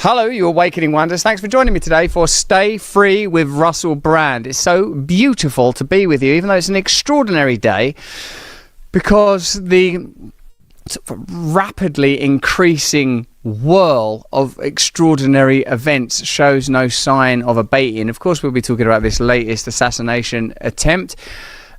Hello, you Awakening Wonders. Thanks for joining me today for Stay Free with Russel Brand. It's so beautiful to be with you, even though it's an extraordinary day, because the rapidly increasing whirl of extraordinary events shows no sign of abating. Of course, we'll be talking about this latest assassination attempt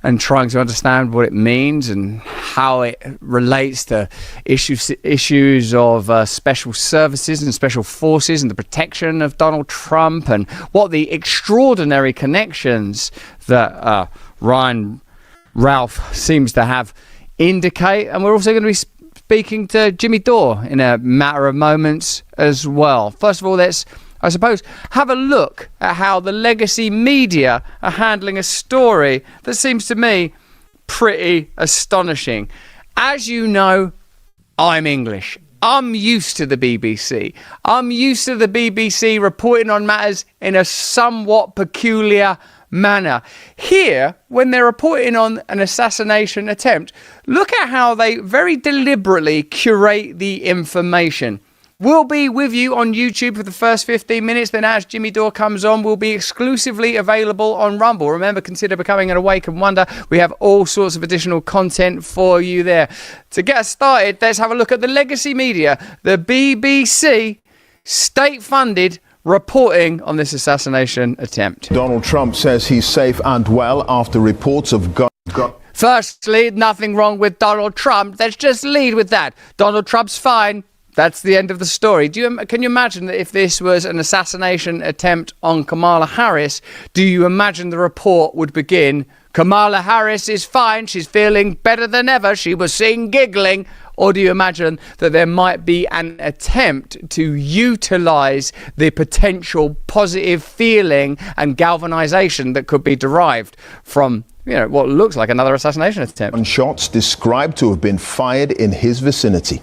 and trying to understand what it means and how it relates to issues of special services and special forces and the protection of Donald Trump, and what the extraordinary connections that Ralph seems to have indicate. And we're also going to be speaking to Jimmy Dore in a matter of moments as well. First of all, let's, I suppose, have a look at how the legacy media are handling a story that seems to me pretty astonishing. As you know, I'm English. I'm used to the BBC. I'm used to the BBC reporting on matters in a somewhat peculiar manner. Here, when they're reporting on an assassination attempt, look at how they very deliberately curate the information. We'll be with you on YouTube for the first 15 minutes. Then as Jimmy Dore comes on, we'll be exclusively available on Rumble. Remember, consider becoming an Awaken Wonder. We have all sorts of additional content for you there. To get us started, let's have a look at the legacy media. The BBC, state-funded, reporting on this assassination attempt. Donald Trump says he's safe and well after reports of Firstly, nothing wrong with Donald Trump. Let's just lead with that. Donald Trump's fine. That's the end of the story. Can you imagine that if this was an assassination attempt on Kamala Harris, do you imagine the report would begin, Kamala Harris is fine, she's feeling better than ever, she was seen giggling? Or do you imagine that there might be an attempt to utilise the potential positive feeling and galvanisation that could be derived from, what looks like another assassination attempt? And shots described to have been fired in his vicinity.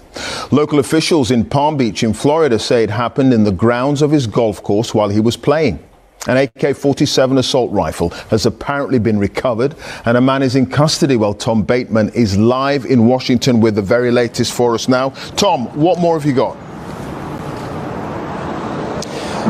Local officials in Palm Beach in Florida say it happened in the grounds of his golf course while he was playing. An AK-47 assault rifle has apparently been recovered, and a man is in custody, while Tom Bateman is live in Washington with the very latest for us now. Tom, what more have you got?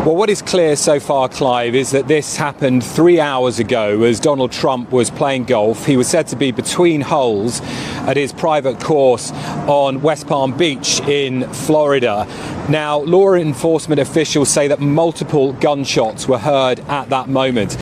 Well, what is clear so far, Clive, is that this happened 3 hours ago as Donald Trump was playing golf. He was said to be between holes at his private course on West Palm Beach in Florida. Now, law enforcement officials say that multiple gunshots were heard at that moment.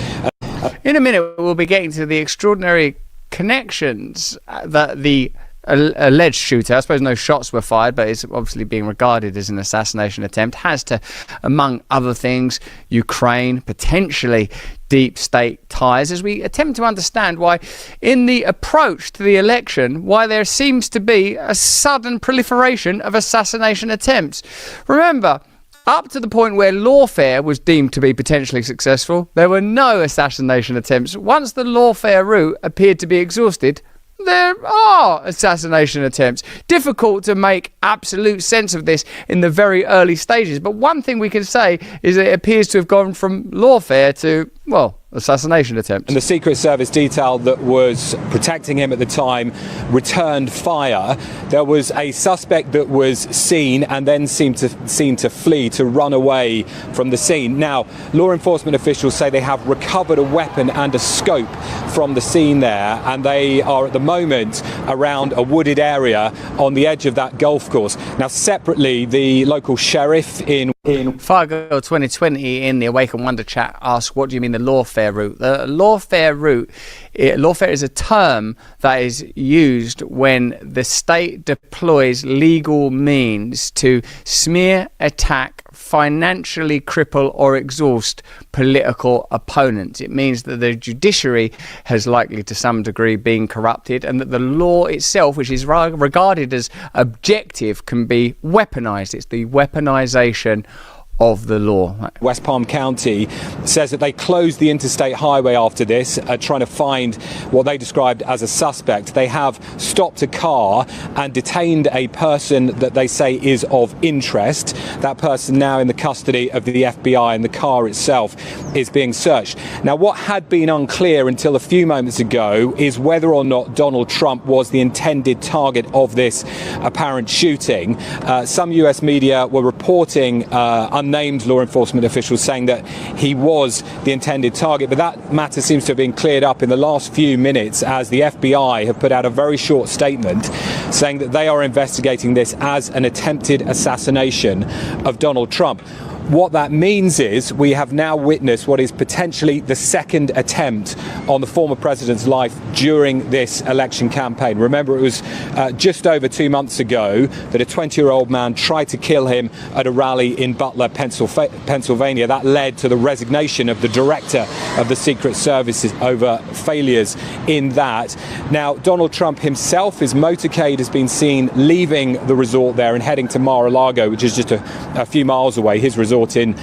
In a minute, we'll be getting to the extraordinary connections that the alleged shooter, I suppose no shots were fired, but it's obviously being regarded as an assassination attempt, has to, among other things, Ukraine, potentially deep state ties, as we attempt to understand why, in the approach to the election, why there seems to be a sudden proliferation of assassination attempts. Remember, up to the point where lawfare was deemed to be potentially successful, there were no assassination attempts. Once the lawfare route appeared to be exhausted, there are assassination attempts. Difficult to make absolute sense of this in the very early stages, but one thing we can say is that it appears to have gone from lawfare to, assassination attempt. And the Secret Service detail that was protecting him at the time returned fire. There was a suspect that was seen and then seemed to flee, to run away from the scene. Now, law enforcement officials say they have recovered a weapon and a scope from the scene there, and they are at the moment around a wooded area on the edge of that golf course. Now, separately, the local sheriff in Fargo 2020 in the Awaken Wonder chat asked, what do you mean the lawfare route? The lawfare route, lawfare is a term that is used when the state deploys legal means to smear, attack, financially cripple or exhaust political opponents. It means that the judiciary has likely to some degree been corrupted, and that the law itself, which is regarded as objective, can be weaponized. It's the weaponization of the law. West Palm County says that they closed the interstate highway after this, trying to find what they described as a suspect. They have stopped a car and detained a person that they say is of interest. That person now in the custody of the FBI, and the car itself is being searched. Now, what had been unclear until a few moments ago is whether or not Donald Trump was the intended target of this apparent shooting. Some US media were reporting unnamed law enforcement officials saying that he was the intended target. But that matter seems to have been cleared up in the last few minutes, as the FBI have put out a very short statement saying that they are investigating this as an attempted assassination of Donald Trump. What that means is we have now witnessed what is potentially the second attempt on the former president's life during this election campaign. Remember, it was just over 2 months ago that a 20-year-old man tried to kill him at a rally in Bartlett, Pennsylvania. That led to the resignation of the director of the Secret Services over failures in that. Now, Donald Trump himself, his motorcade has been seen leaving the resort there and heading to Mar-a-Lago, which is just a few miles away, his resort in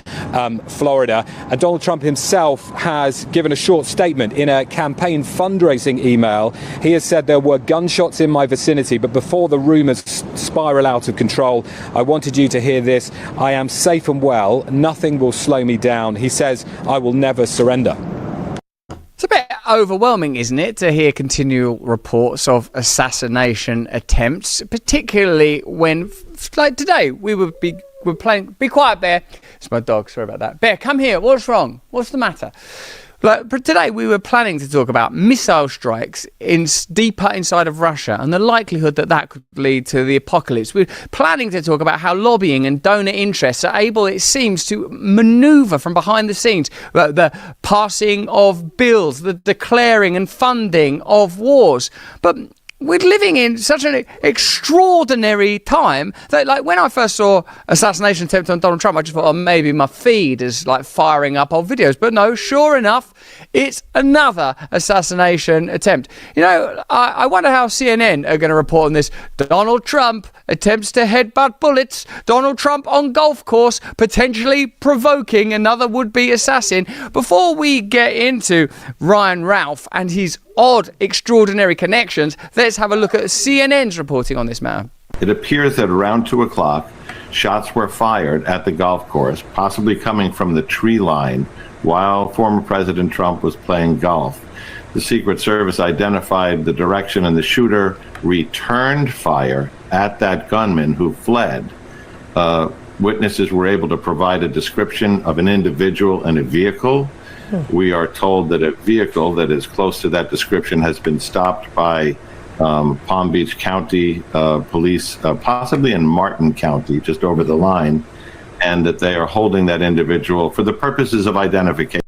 Florida. And Donald Trump himself has given a short statement in a campaign fundraising email. He has said there were gunshots in my vicinity, but before the rumors spiral out of control, I wanted you to hear this. I am safe and well. Nothing will slow me down. He says, I will never surrender. It's a bit overwhelming, isn't it, to hear continual reports of assassination attempts, particularly when, like today, we're playing. Be quiet, Bear. It's my dog. Sorry about that. Bear, come here. What's wrong? What's the matter? But today we were planning to talk about missile strikes deeper inside of Russia and the likelihood that that could lead to the apocalypse. We're planning to talk about how lobbying and donor interests are able, it seems, to manoeuvre from behind the scenes. The passing of bills, the declaring and funding of wars. But we're living in such an extraordinary time that, like, when I first saw assassination attempt on Donald Trump, I just thought, oh, maybe my feed is like firing up old videos. But no, sure enough, it's another assassination attempt. You know, I wonder how CNN are going to report on this. Donald Trump attempts to headbutt bullets. Donald Trump on golf course, potentially provoking another would-be assassin. Before we get into Ryan Ralph and his odd, extraordinary connections, let's have a look at CNN's reporting on this matter. It appears that around 2 o'clock, shots were fired at the golf course, possibly coming from the tree line, while former President Trump was playing golf. The Secret Service identified the direction, and the shooter returned fire at that gunman who fled. Witnesses were able to provide a description of an individual and a vehicle. We are told that a vehicle that is close to that description has been stopped by Palm Beach County police, possibly in Martin County, just over the line, and that they are holding that individual for the purposes of identification.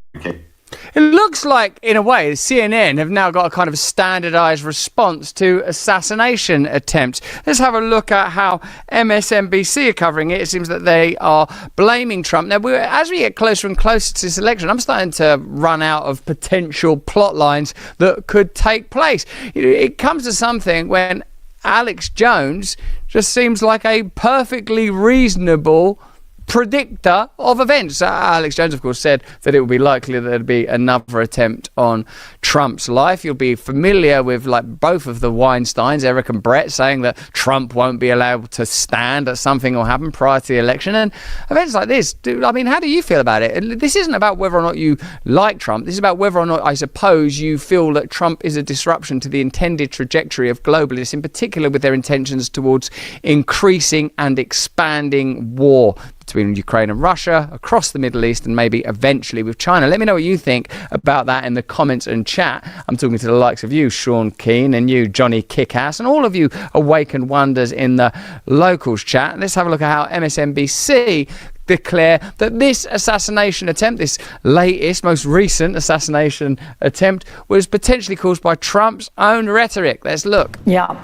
It looks like, in a way, CNN have now got a kind of standardised response to assassination attempts. Let's have a look at how MSNBC are covering it. It seems that they are blaming Trump. Now, as we get closer and closer to this election, I'm starting to run out of potential plot lines that could take place. It comes to something when Alex Jones just seems like a perfectly reasonable predictor of events. Alex Jones, of course, said that it would be likely that there'd be another attempt on Trump's life. You'll be familiar with, like, both of the Weinsteins, Eric and Brett, saying that Trump won't be allowed to stand, that something will happen prior to the election. And events like this, I mean, how do you feel about it? This isn't about whether or not you like Trump. This is about whether or not, I suppose, you feel that Trump is a disruption to the intended trajectory of globalists, in particular with their intentions towards increasing and expanding war between Ukraine and Russia, across the Middle East, and maybe eventually with China. Let me know what you think about that in the comments and chat. I'm talking to the likes of you, Sean Keane, and you, Johnny Kickass, and all of you Awakened Wonders in the locals chat. Let's have a look at how MSNBC declare that this assassination attempt, this latest, most recent assassination attempt, was potentially caused by Trump's own rhetoric. Let's look. Yeah.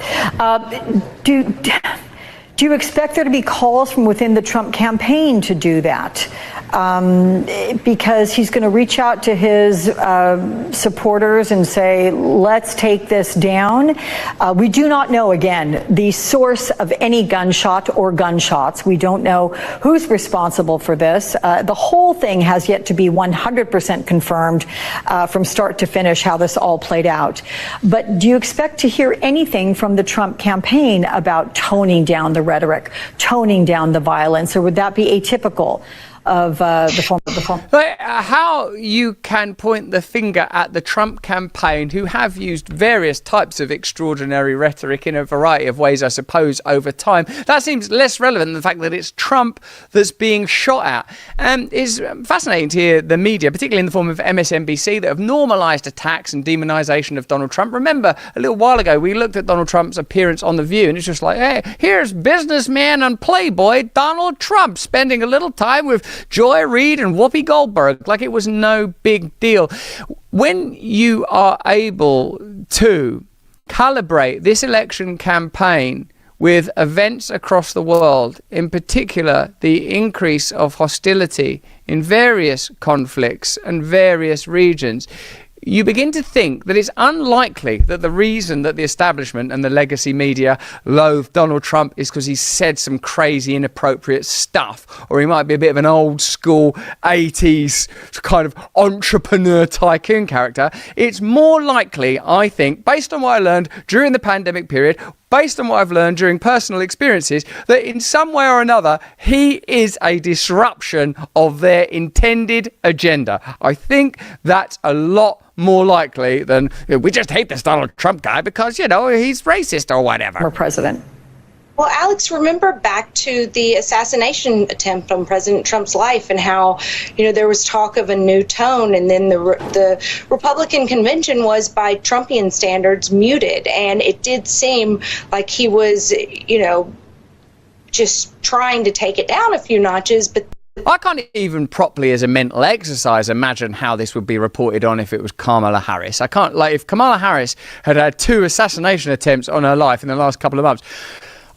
Do you expect there to be calls from within the Trump campaign to do that? Because he's going to reach out to his supporters and say, let's take this down. We do not know, again, the source of any gunshot or gunshots. We don't know who's responsible for this. The whole thing has yet to be 100% confirmed from start to finish how this all played out. But do you expect to hear anything from the Trump campaign about toning down the rhetoric, toning down the violence, or would that be atypical? the former. But how you can point the finger at the Trump campaign, who have used various types of extraordinary rhetoric in a variety of ways, I suppose, over time, that seems less relevant than the fact that it's Trump that's being shot at. It's fascinating to hear the media, particularly in the form of MSNBC, that have normalised attacks and demonisation of Donald Trump. Remember, a little while ago, we looked at Donald Trump's appearance on The View, and it's just like, hey, here's businessman and playboy Donald Trump spending a little time with Joy Reid and Whoopi Goldberg, like it was no big deal. When you are able to calibrate this election campaign with events across the world, in particular the increase of hostility in various conflicts and various regions, you begin to think that it's unlikely that the reason that the establishment and the legacy media loathe Donald Trump is because he's said some crazy inappropriate stuff, or he might be a bit of an old school 80s kind of entrepreneur tycoon character. It's more likely, I think, based on what I learned during the pandemic period, based on what I've learned during personal experiences, that in some way or another, he is a disruption of their intended agenda. I think that's a lot more likely than we just hate this Donald Trump guy because, you know, he's racist or whatever. Or president. Well, Alex, remember back to the assassination attempt on President Trump's life and how, you know, there was talk of a new tone, and then the Republican convention was, by Trumpian standards, muted, and it did seem like he was, you know, just trying to take it down a few notches, but I can't even properly, as a mental exercise, imagine how this would be reported on if it was Kamala Harris. I can't, like, if Kamala Harris had had 2 assassination attempts on her life in the last couple of months,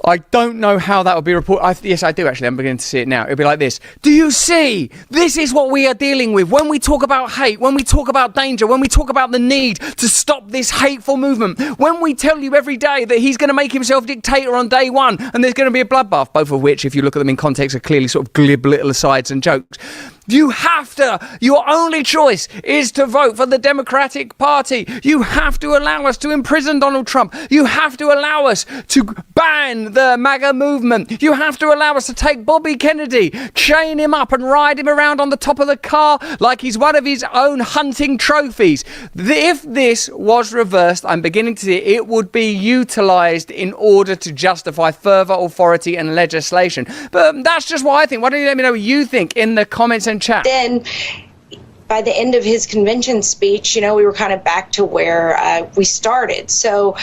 I don't know how that would be reported. Yes, I do, actually. I'm beginning to see it now. It'll be like this. Do you see? This is what we are dealing with. When we talk about hate, when we talk about danger, when we talk about the need to stop this hateful movement, when we tell you every day that he's going to make himself dictator on day one and there's going to be a bloodbath, both of which, if you look at them in context, are clearly sort of glib little asides and jokes. You have to, your only choice is to vote for the Democratic Party. You have to allow us to imprison Donald Trump. You have to allow us to ban the MAGA movement. You have to allow us to take Bobby Kennedy, chain him up and ride him around on the top of the car like he's one of his own hunting trophies. If this was reversed, I'm beginning to see it would be utilised in order to justify further authority and legislation. But that's just what I think. Why don't you let me know what you think in the comments and chat? Then by the end of his convention speech, you know, we were kind of back to where we started. So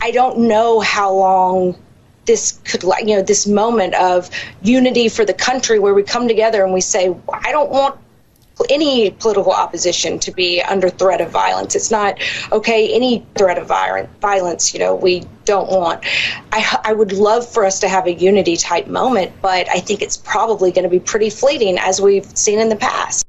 I don't know how long this could, you know, this moment of unity for the country where we come together and we say, I don't want any political opposition to be under threat of violence. It's not okay, any threat of violence, you know, we don't want. I would love for us to have a unity type moment, but I think it's probably going to be pretty fleeting, as we've seen in the past.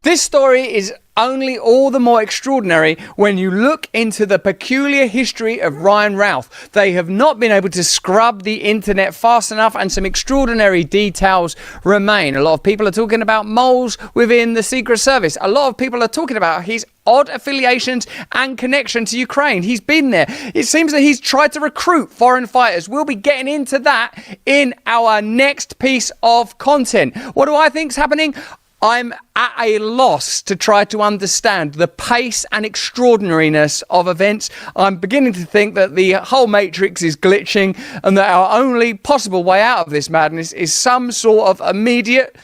This story is only all the more extraordinary when you look into the peculiar history of Ryan Ralph. They have not been able to scrub the internet fast enough, and some extraordinary details remain. A lot of people are talking about moles within the Secret Service. A lot of people are talking about his odd affiliations and connection to Ukraine. He's been there. It seems that he's tried to recruit foreign fighters. We'll be getting into that in our next piece of content. What do I think's happening? I'm at a loss to try to understand the pace and extraordinariness of events. I'm beginning to think that the whole matrix is glitching and that our only possible way out of this madness is some sort of immediate,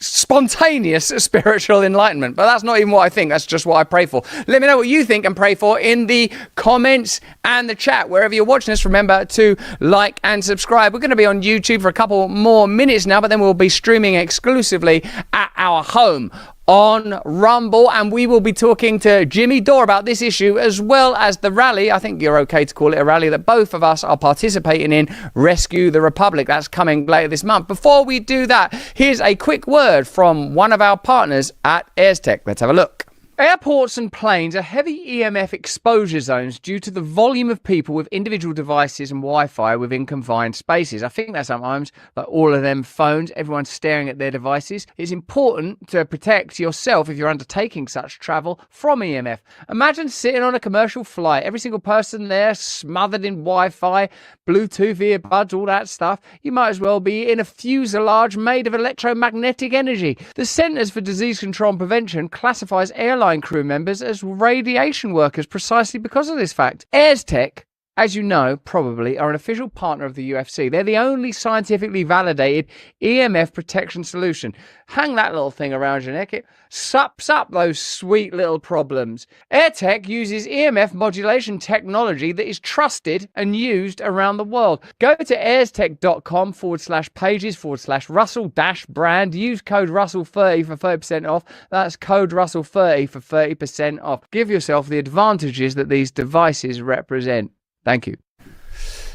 spontaneous spiritual enlightenment. But that's not even what I think. That's just what I pray for. Let me know what you think and pray for in the comments and the chat. Wherever you're watching us, remember to like and subscribe. We're going to be on YouTube for a couple more minutes now, but then we'll be streaming exclusively at our home on Rumble, and we will be talking to Jimmy Dore about this issue as well as the rally. I think you're okay to call it a rally that both of us are participating in, Rescue the Republic. That's coming later this month. Before we do that, here's a quick word from one of our partners at AirsTech. Let's have a look. Airports and planes are heavy EMF exposure zones due to the volume of people with individual devices and Wi-Fi within confined spaces. I think that sometimes, like all of them phones, everyone's staring at their devices. It's important to protect yourself if you're undertaking such travel from EMF. Imagine sitting on a commercial flight, every single person there smothered in Wi-Fi, Bluetooth earbuds, all that stuff. You might as well be in a fuselage made of electromagnetic energy. The Centers for Disease Control and Prevention classifies airline crew members as radiation workers precisely because of this fact. AirTech, as you know, probably, are an official partner of the UFC. They're the only scientifically validated EMF protection solution. Hang that little thing around your neck. It sups up those sweet little problems. AirTech uses EMF modulation technology that is trusted and used around the world. Go to airtech.com/pages/Russel-brand. Use code Russel30 for 30% off. That's code Russel30 for 30% off. Give yourself the advantages that these devices represent. Thank you.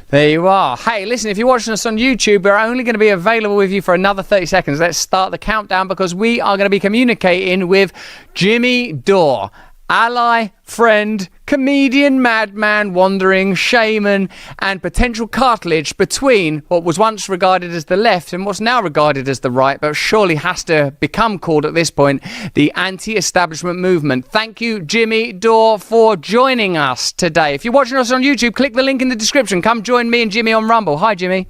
There you are. Hey, listen, if you're watching us on YouTube, we're only going to be available with you for another 30 seconds. Let's start the countdown because we are going to be communicating with Jimmy Dore, ally, friend, comedian, madman, wandering, shaman, and potential cartilage between what was once regarded as the left and what's now regarded as the right, but surely has to become called at this point the anti-establishment movement. Thank you, Jimmy Dore, for joining us today. If you're watching us on YouTube, click the link in the description. Come join me and Jimmy on Rumble. Hi, Jimmy.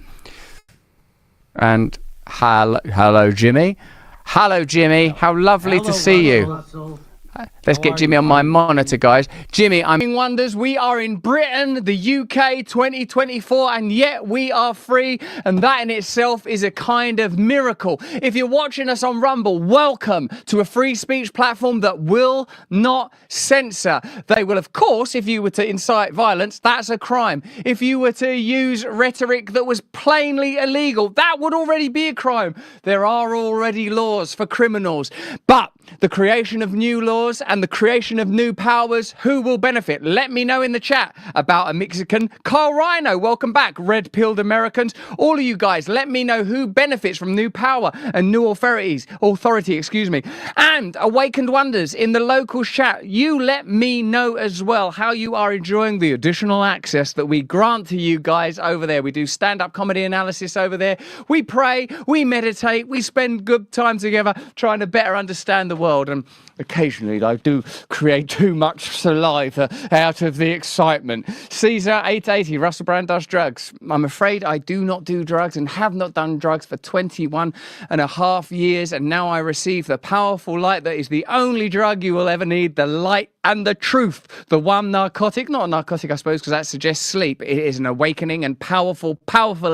And hello, Jimmy. Hello, Jimmy. How lovely to see you. Let's get Jimmy on my monitor, guys. Jimmy, I'm in wonders. We are in Britain, the UK 2024, and yet we are free. And that in itself is a kind of miracle. If you're watching us on Rumble, welcome to a free speech platform that will not censor. They will, of course, if you were to incite violence, that's a crime. If you were to use rhetoric that was plainly illegal, that would already be a crime. There are already laws for criminals. But the creation of new laws and the creation of new powers, who will benefit? Let me know in the chat about a Mexican. Carl Rhino, welcome back. Red-pilled Americans. All of you guys, let me know who benefits from new power and new authority, And Awakened Wonders in the local chat, you let me know as well how you are enjoying the additional access that we grant to you guys over there. We do stand-up comedy analysis over there. We pray, we meditate, we spend good time together trying to better understand the world, and occasionally I do create too much saliva out of the excitement. Caesar 880, Russell Brand does drugs. I'm afraid I do not do drugs and have not done drugs for 21.5 years, and now I receive the powerful light that is the only drug you will ever need, the light and the truth. The one narcotic, not a narcotic I suppose because that suggests sleep. It is an awakening and powerful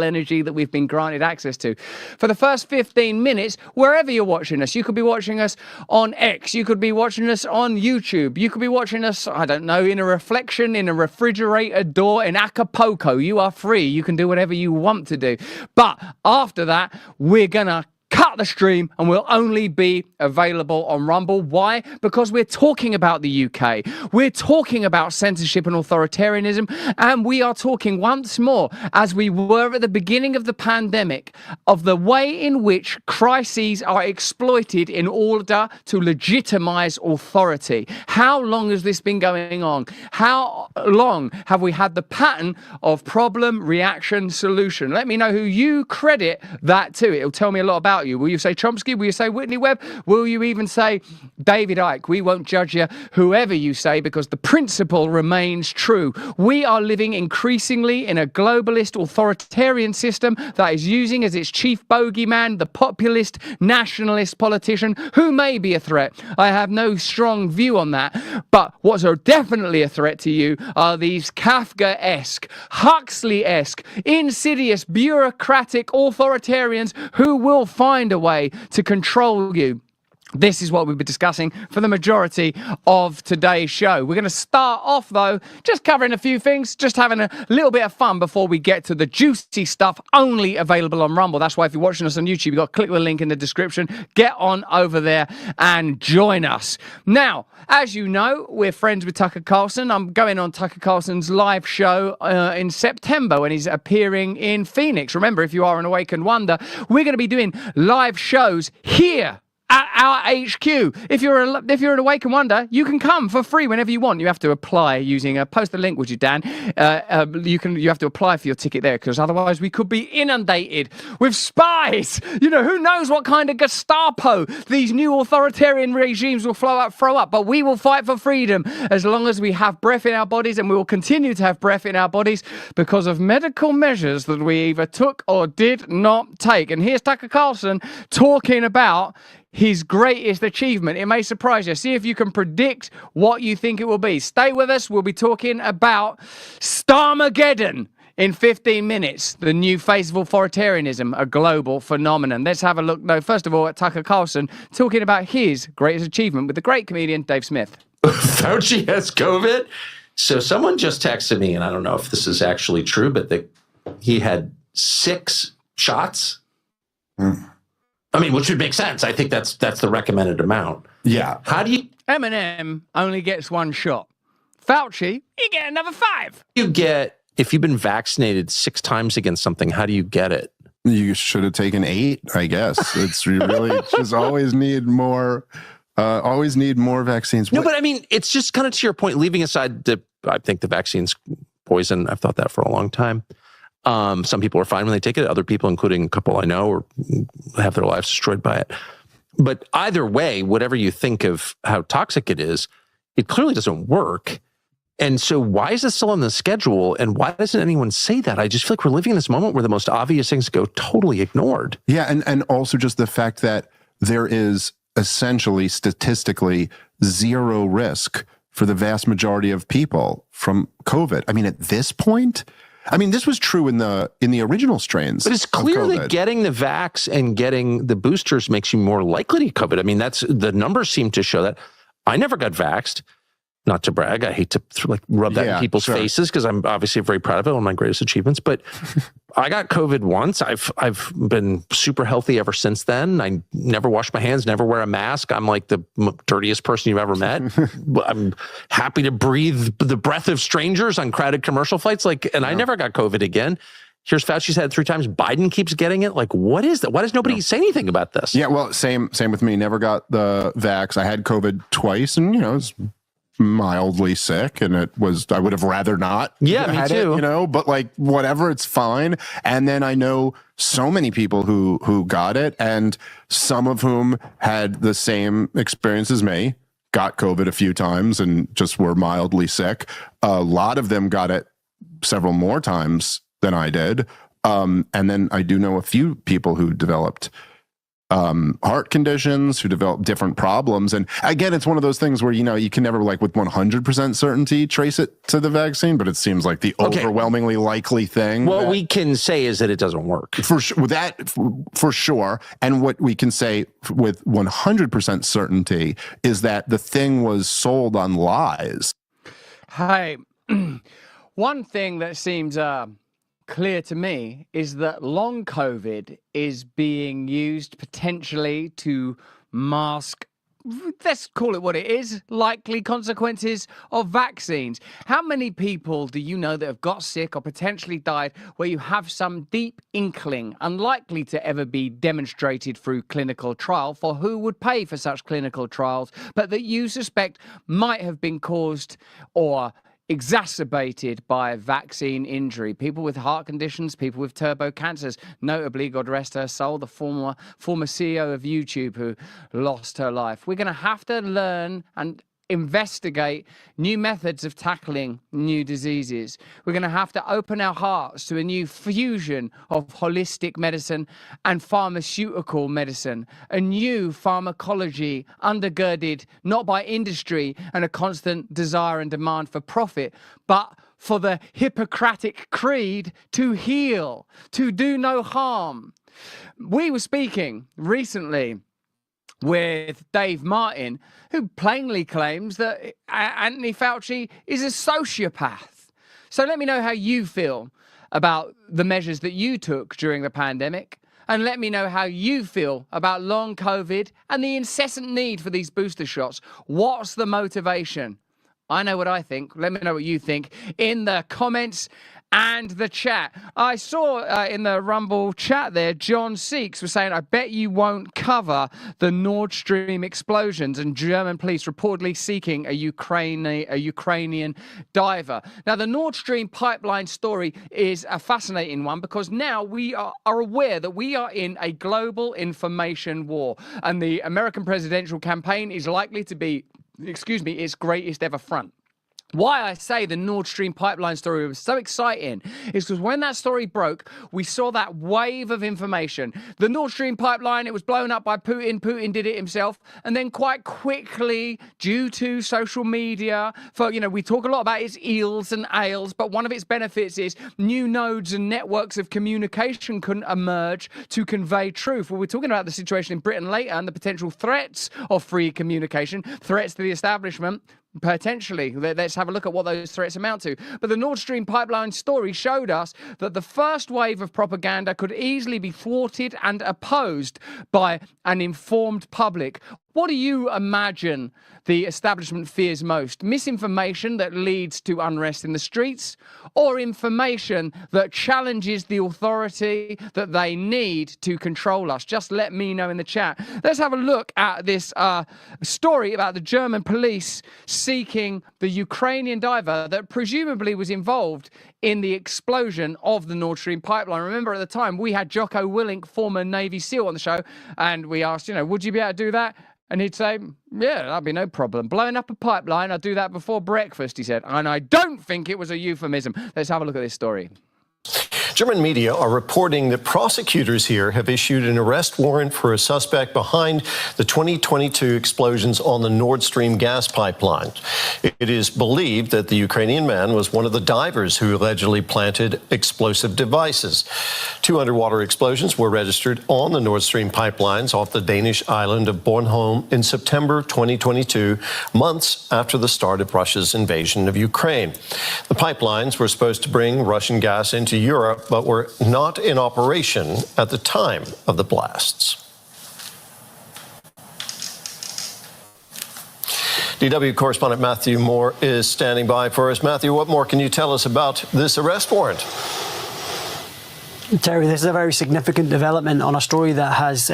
energy that we've been granted access to. For the first 15 minutes, wherever you're watching us, you could be watching us on X, you could be watching us on YouTube, you could be watching us, I don't know, in a reflection, in a refrigerator door, in Acapulco. You are free. You can do whatever you want to do. But after that, we're gonna cut the stream and we'll only be available on Rumble. Why? Because we're talking about the UK. We're talking about censorship and authoritarianism, and we are talking once more, as we were at the beginning of the pandemic, of the way in which crises are exploited in order to legitimize authority. How long has this been going on? How long have we had the pattern of problem, reaction, solution? Let me know who you credit that to. It'll tell me a lot about you. Will you say Chomsky? Will you say Whitney Webb? Will you even say David Icke? We won't judge you, whoever you say, because the principle remains true. We are living increasingly in a globalist authoritarian system that is using as its chief bogeyman the populist nationalist politician who may be a threat. I have no strong view on that. But what's definitely a threat to you are these Kafka-esque, Huxley-esque, insidious, bureaucratic authoritarians who will find a way to control you. This is what we'll be discussing for the majority of today's show. We're going to start off, though, just covering a few things, just having a little bit of fun before we get to the juicy stuff only available on Rumble. That's why if you're watching us on YouTube, you've got to click the link in the description. Get on over there and join us. Now, as you know, we're friends with Tucker Carlson. I'm going on Tucker Carlson's live show in September when he's appearing in Phoenix. Remember, if you are an Awakened Wonder, we're going to be doing live shows here at our HQ. If you're at Awake and Wonder, you can come for free whenever you want. You have to apply using a post the link, would you, Dan? You have to apply for your ticket there, because otherwise we could be inundated with spies. You know, who knows what kind of Gestapo these new authoritarian regimes will throw up. But we will fight for freedom as long as we have breath in our bodies, and we will continue to have breath in our bodies because of medical measures that we either took or did not take. And here's Tucker Carlson talking about his greatest achievement. It may surprise you. See if you can predict what you think it will be. Stay with us. We'll be talking about Starmageddon in 15 minutes. The new face of authoritarianism, a global phenomenon. Let's have a look, though, first of all, at Tucker Carlson talking about his greatest achievement with the great comedian Dave Smith. Fauci has COVID. So someone just texted me, and I don't know if this is actually true, but he had 6 shots. I mean, which would make sense. I think that's the recommended amount. Yeah. How do you... Eminem only gets 1 shot. Fauci, you get another 5. If you've been vaccinated 6 times against something, how do you get it? You should have taken 8, I guess. It's really just always need more vaccines. No, but I mean, it's just kind of to your point, leaving aside I think the vaccine's poison. I've thought that for a long time. Some people are fine when they take it. Other people, including a couple I know, have their lives destroyed by it. But either way, whatever you think of how toxic it is, it clearly doesn't work. And so why is this still on the schedule? And why doesn't anyone say that? I just feel like we're living in this moment where the most obvious things go totally ignored. Yeah, and also just the fact that there is essentially statistically 0 risk for the vast majority of people from COVID. I mean, at this point... I mean, this was true in the original strains. But it's clear that getting the vax and getting the boosters makes you more likely to COVID. I mean, the numbers seem to show that. I never got vaxxed. Not to brag, I hate to rub that in people's faces because I'm obviously very proud of it, one of my greatest achievements. But I got COVID once. I've been super healthy ever since then. I never wash my hands, never wear a mask. I'm like the dirtiest person you've ever met. I'm happy to breathe the breath of strangers on crowded commercial flights. And I never got COVID again. Here's Fauci's had it 3 times. Biden keeps getting it. What is that? Why does nobody say anything about this? Yeah, well, same with me. Never got the vax. I had COVID twice, and it was mildly sick, and I would have rather not. Yeah, me too. It, but whatever, it's fine. And then I know so many people who got it, and some of whom had the same experience as me, got COVID a few times and just were mildly sick. A lot of them got it several more times than I did. And then I do know a few people who developed heart conditions, who develop different problems. And again, it's one of those things where, you can never with 100% certainty trace it to the vaccine, but it seems like the overwhelmingly likely thing. What we can say is that it doesn't work. For sure. And what we can say with 100% certainty is that the thing was sold on lies. Hey, one thing that seems clear to me is that long COVID is being used potentially to mask, let's call it what it is, likely consequences of vaccines. How many people do you know that have got sick or potentially died where you have some deep inkling, unlikely to ever be demonstrated through clinical trial, for who would pay for such clinical trials, but that you suspect might have been caused or exacerbated by vaccine injury? People with heart conditions, people with turbo cancers, notably, God rest her soul, the former CEO of YouTube who lost her life. We're going to have to learn and investigate new methods of tackling new diseases. We're going to have to open our hearts to a new fusion of holistic medicine and pharmaceutical medicine, a new pharmacology undergirded not by industry and a constant desire and demand for profit, but for the Hippocratic Creed to heal, to do no harm. We were speaking recently with Dave Martin, who plainly claims that Anthony Fauci is a sociopath. So let me know how you feel about the measures that you took during the pandemic, and let me know how you feel about long COVID and the incessant need for these booster shots. What's the motivation? I know what I think. Let me know what you think in the comments. and the chat. I saw in the Rumble chat there, John Seeks was saying, I bet you won't cover the Nord Stream explosions and German police reportedly seeking a Ukrainian diver. Now, the Nord Stream pipeline story is a fascinating one because now we are aware that we are in a global information war, and the American presidential campaign is likely to be, its greatest ever front. Why I say the Nord Stream pipeline story was so exciting is because when that story broke, we saw that wave of information. The Nord Stream pipeline, it was blown up by Putin. Putin did it himself. And then quite quickly, due to social media, we talk a lot about its eels and ales, but one of its benefits is new nodes and networks of communication can emerge to convey truth. Well, we're talking about the situation in Britain later and the potential threats of free communication, threats to the establishment. Potentially. Let's have a look at what those threats amount to. But the Nord Stream pipeline story showed us that the first wave of propaganda could easily be thwarted and opposed by an informed public. What do you imagine the establishment fears most? Misinformation that leads to unrest in the streets, or information that challenges the authority that they need to control us? Just let me know in the chat. Let's have a look at this story about the German police seeking the Ukrainian diver that presumably was involved in the explosion of the Nord Stream pipeline. Remember, at the time, we had Jocko Willink, former Navy SEAL, on the show, and we asked, would you be able to do that? And he'd say, yeah, that'd be no problem. Blowing up a pipeline, I'd do that before breakfast, he said. And I don't think it was a euphemism. Let's have a look at this story. German media are reporting that prosecutors here have issued an arrest warrant for a suspect behind the 2022 explosions on the Nord Stream gas pipeline. It is believed that the Ukrainian man was one of the divers who allegedly planted explosive devices. 2 underwater explosions were registered on the Nord Stream pipelines off the Danish island of Bornholm in September 2022, months after the start of Russia's invasion of Ukraine. The pipelines were supposed to bring Russian gas into Europe, but were not in operation at the time of the blasts. DW correspondent Matthew Moore is standing by for us. Matthew, what more can you tell us about this arrest warrant? Terry, this is a very significant development on a story that has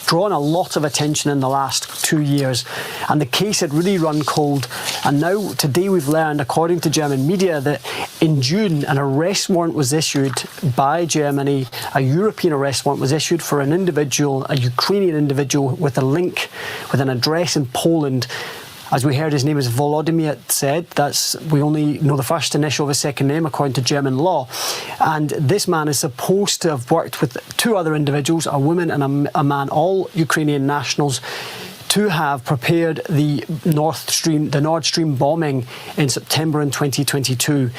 drawn a lot of attention in the last 2 years. And the case had really run cold. And now, today, we've learned, according to German media, that in June, an arrest warrant was issued by Germany. A European arrest warrant was issued for an individual, a Ukrainian individual, with a link, with an address in Poland. As we heard, his name is Volodymyr Tse. We only know the first initial of his second name according to German law. And this man is supposed to have worked with 2 other individuals, a woman and a man, all Ukrainian nationals, to have prepared the Nord Stream bombing in September in 2022.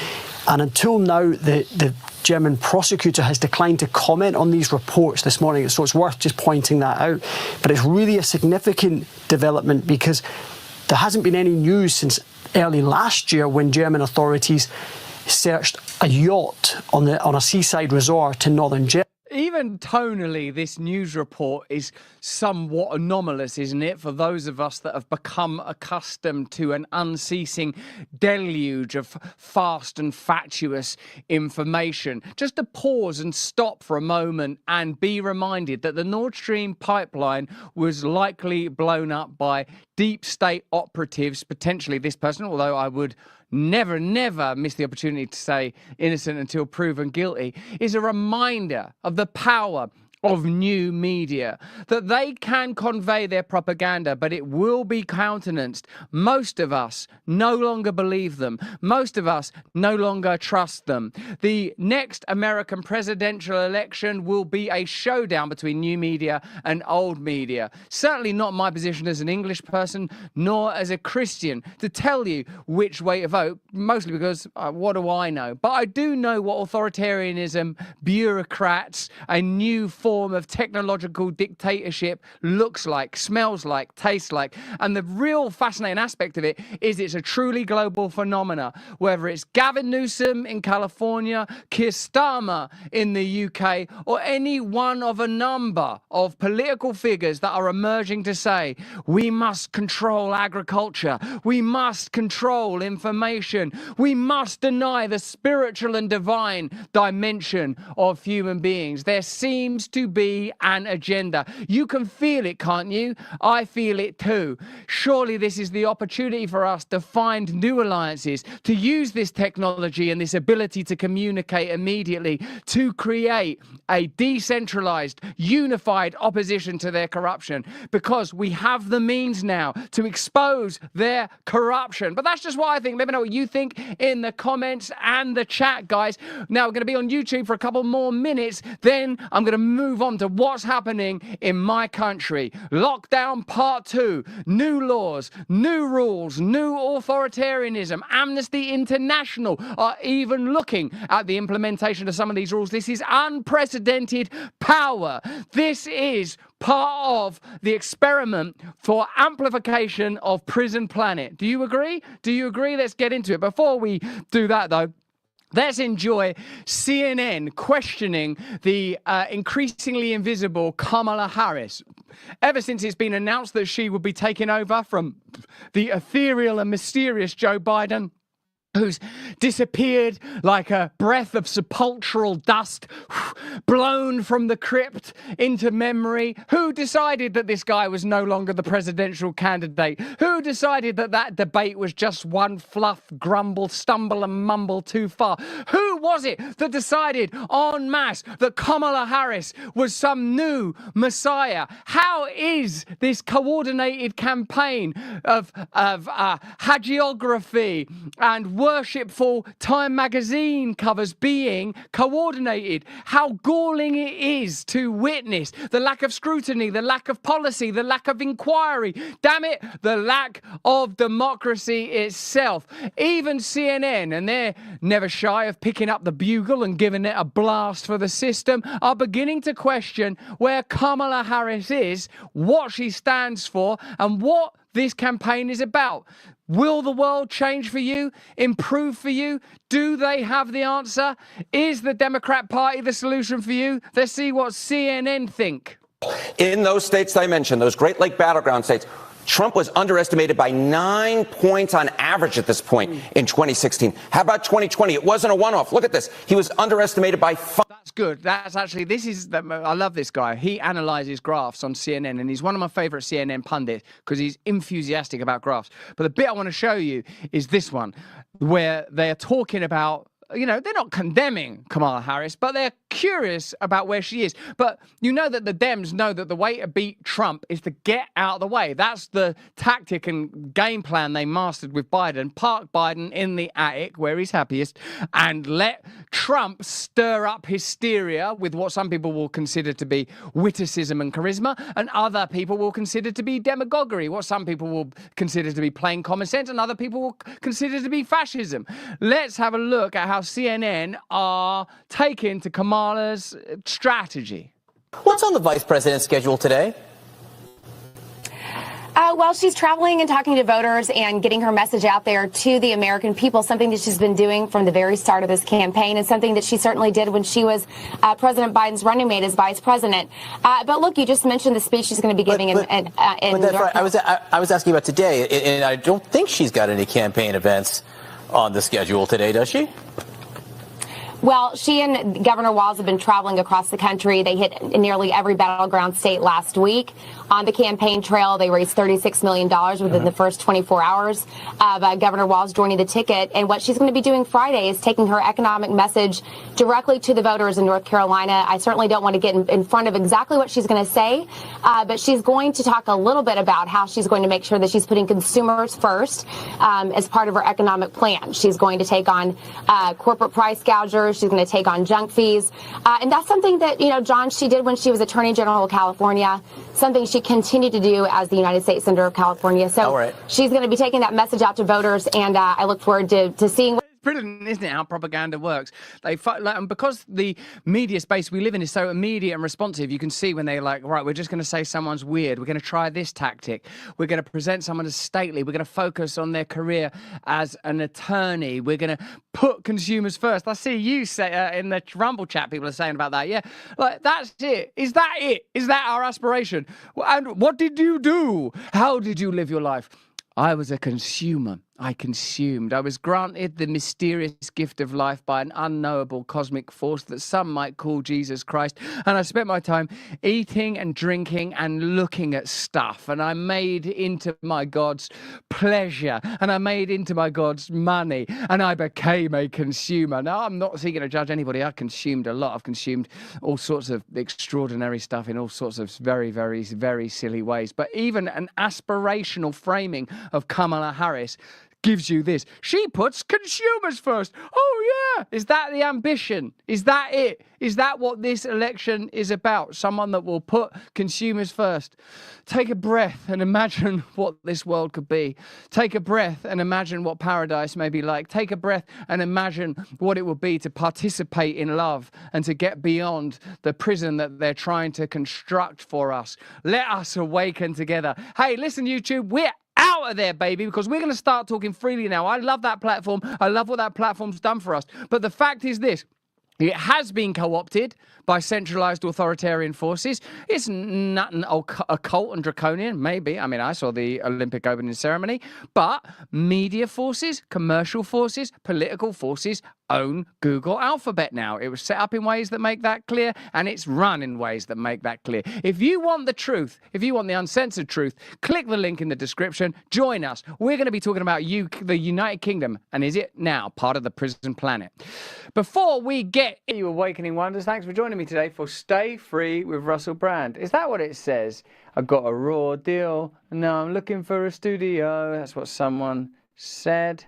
And until now, the German prosecutor has declined to comment on these reports this morning. So it's worth just pointing that out. But it's really a significant development because there hasn't been any news since early last year when German authorities searched a yacht on a seaside resort in northern Germany. Even tonally, this news report is somewhat anomalous, isn't it, for those of us that have become accustomed to an unceasing deluge of fast and fatuous information. Just to pause and stop for a moment and be reminded that the Nord Stream pipeline was likely blown up by deep state operatives, potentially this person, although I would never miss the opportunity to say innocent until proven guilty, is a reminder of the power of new media, that they can convey their propaganda, but it will be countenanced. Most of us no longer believe them. Most of us no longer trust them. The next American presidential election will be a showdown between new media and old media. Certainly not my position as an English person, nor as a Christian, to tell you which way to vote, mostly because what do I know? But I do know what authoritarianism, bureaucrats, a new form form of technological dictatorship looks like, smells like, tastes like. And the real fascinating aspect of it is it's a truly global phenomena, whether it's Gavin Newsom in California, Keir Starmer in the UK, or any one of a number of political figures that are emerging to say, we must control agriculture, we must control information, we must deny the spiritual and divine dimension of human beings. There seems to be an agenda. You can feel it, can't you? I feel it too. Surely this is the opportunity for us to find new alliances, to use this technology and this ability to communicate immediately to create a decentralized, unified opposition to their corruption, because we have the means now to expose their corruption. But that's just what I think. Let me know what you think in the comments and the chat, guys. Now we're going to be on YouTube for a couple more minutes. Then I'm going to move on to what's happening in my country. Lockdown part 2, new laws, new rules, new authoritarianism. Amnesty International are even looking at the implementation of some of these rules. This is unprecedented power. This is part of the experiment for amplification of Prison Planet. Do you agree? Do you agree? Let's get into it. Before we do that, though, let's enjoy CNN questioning the increasingly invisible Kamala Harris. Ever since it's been announced that she would be taking over from the ethereal and mysterious Joe Biden, who's disappeared like a breath of sepulchral dust blown from the crypt into memory. Who decided that this guy was no longer the presidential candidate? Who decided that that debate was just one fluff, grumble, stumble and mumble too far? Who was it that decided en masse that Kamala Harris was some new messiah? How is this coordinated campaign of hagiography and worshipful Time magazine covers being coordinated? How galling it is to witness the lack of scrutiny, the lack of policy, the lack of inquiry, damn it, the lack of democracy itself. Even CNN, and they're never shy of picking up the bugle and giving it a blast for the system, are beginning to question where Kamala Harris is, what she stands for, and what this campaign is about. Will the world change for you? Improve for you? Do they have the answer? Is the Democrat Party the solution for you? Let's see what CNN think. In those states I mentioned, those Great Lake battleground states, Trump was underestimated by 9 points on average at this point in 2016. How about 2020? It wasn't a one-off. Look at this. He was underestimated by 5. That's good. That's actually, I love this guy. He analyzes graphs on CNN, and he's one of my favorite CNN pundits because he's enthusiastic about graphs. But the bit I want to show you is this one, where they are talking about, you know, they're not condemning Kamala Harris, but they're curious about where she is. But you know that the Dems know that the way to beat Trump is to get out of the way. That's the tactic and game plan they mastered with Biden. Park Biden in the attic where he's happiest and let Trump stir up hysteria with what some people will consider to be witticism and charisma, and other people will consider to be demagoguery, what some people will consider to be plain common sense, and other people will consider to be fascism. Let's have a look at how CNN are taking to Kamala's strategy. What's on the vice president's schedule today? Well, she's traveling and talking to voters and getting her message out there to the American people, something that she's been doing from the very start of this campaign, and something that she certainly did when she was President Biden's running mate as vice president. But look, you just mentioned the speech she's going to be giving in that's right. I was asking about today, and I don't think she's got any campaign events on the schedule today, does she? Well, she and Governor Walz have been traveling across the country. They hit nearly every battleground state last week. On the campaign trail, they raised $36 million within the first 24 hours of Governor Walz joining the ticket. And what she's going to be doing Friday is taking her economic message directly to the voters in North Carolina. I certainly don't want to get in front of exactly what she's going to say, but she's going to talk a little bit about how she's going to make sure that she's putting consumers first as part of her economic plan. She's going to take on corporate price gougers. She's going to take on junk fees. And that's something that, you know, John, she did when she was Attorney General of California, something she continued to do as the United States Senator of California. So she's going to be taking that message out to voters, and I look forward to seeing what brilliant, isn't it, how propaganda works? And because the media space we live in is so immediate and responsive, you can see when they're like, right, we're just going to say someone's weird. We're going to try this tactic. We're going to present someone as stately. We're going to focus on their career as an attorney. We're going to put consumers first. I see you say in the Rumble chat, people are saying about that. Yeah, like, that's it. Is that it? Is that our aspiration? And what did you do? How did you live your life? I was a consumer. I consumed. I was granted the mysterious gift of life by an unknowable cosmic force that some might call Jesus Christ. And I spent my time eating and drinking and looking at stuff. And I made into my God's pleasure. And I made into my God's money. And I became a consumer. Now, I'm not seeking to judge anybody. I consumed a lot. I've consumed all sorts of extraordinary stuff in all sorts of very, very, very silly ways. But even an aspirational framing of Kamala Harris gives you this. She puts consumers first. Oh, yeah. Is that the ambition? Is that it? Is that what this election is about? Someone that will put consumers first. Take a breath and imagine what this world could be. Take a breath and imagine what paradise may be like. Take a breath and imagine what it would be to participate in love and to get beyond the prison that they're trying to construct for us. Let us awaken together. Hey, listen, YouTube, we're out of there, baby, because we're going to start talking freely now. I love that platform. I love what that platform's done for us. But the fact is this. It has been co-opted by centralized authoritarian forces. It's nothing occult and draconian, maybe. I mean, I saw the Olympic opening ceremony. But media forces, commercial forces, political forces own Google Alphabet now. It was set up in ways that make that clear, and it's run in ways that make that clear. If you want the truth, if you want the uncensored truth, click the link in the description. Join us. We're going to be talking about the United Kingdom, and is it now part of the prison planet? Before we get you Awakening Wonders, thanks for joining me today for Stay Free with Russell Brand. Is that what it says? I got a raw deal. No, I'm looking for a studio. That's what someone said.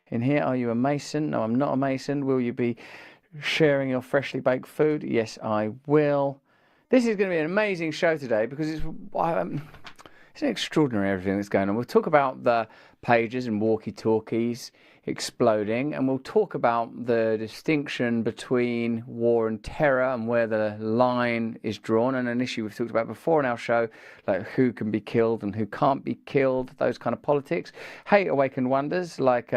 In here, are you a Mason? No, I'm not a Mason. Will you be sharing your freshly baked food? Yes, I will. This is going to be an amazing show today because it's extraordinary everything that's going on. We'll talk about the pages and walkie-talkies exploding, and we'll talk about the distinction between war and terror and where the line is drawn, and an issue we've talked about before in our show, like who can be killed and who can't be killed, those kind of politics. Hey, Awakened Wonders, like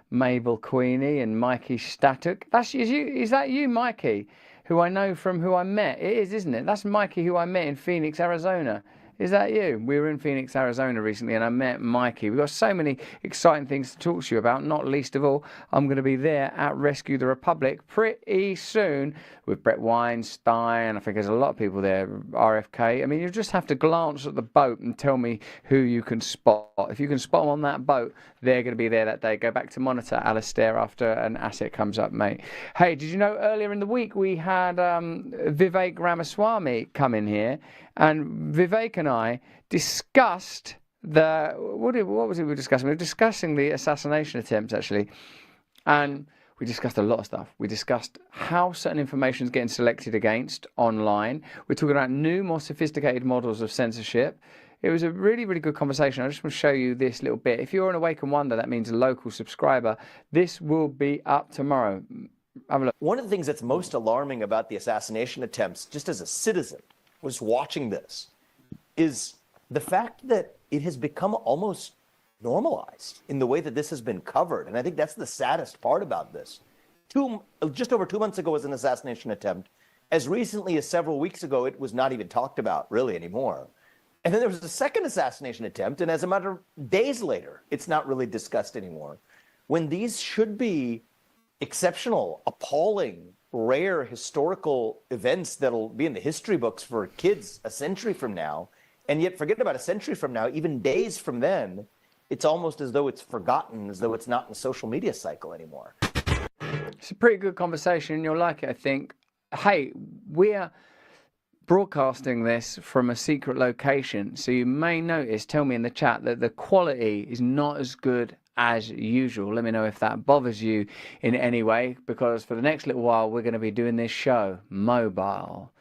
Mabel Queenie and Mikey Statuk. Is that you, Mikey, who I know from who I met? It is, isn't it? That's Mikey who I met in Phoenix, Arizona. Is that you? We were in Phoenix, Arizona recently, and I met Mikey. We've got so many exciting things to talk to you about, not least of all, I'm going to be there at Rescue the Republic pretty soon with Brett Weinstein. I think there's a lot of people there, RFK. I mean, you just have to glance at the boat and tell me who you can spot. If you can spot them on that boat, they're going to be there that day. Go back to monitor Alistair after an asset comes up, mate. Hey, did you know earlier in the week we had Vivek Ramaswamy come in here, and Vivek and I discussed what was it we were discussing? We were discussing the assassination attempts, actually, and we discussed a lot of stuff. We discussed how certain information is getting selected against online. We're talking about new, more sophisticated models of censorship. It was a really, really good conversation. I just want to show you this little bit. If you're an Awaken Wonder, that means a local subscriber. This will be up tomorrow. Have a look. One of the things that's most alarming about the assassination attempts, just as a citizen, was watching this, is the fact that it has become almost normalized in the way that this has been covered. And I think that's the saddest part about this. Just over 2 months ago was an assassination attempt. As recently as several weeks ago, it was not even talked about really anymore. And then there was a second assassination attempt, and as a matter of days later, it's not really discussed anymore. When these should be exceptional, appalling, rare historical events that'll be in the history books for kids a century from now, and yet forget about a century from now, even days from then, it's almost as though it's forgotten, as though it's not in the social media cycle anymore. It's a pretty good conversation. You'll like it, I think. Hey, we're broadcasting this from a secret location, so you may notice, tell me in the chat, that the quality is not as good as usual. Let me know if that bothers you in any way, because for the next little while we're going to be doing this show mobile.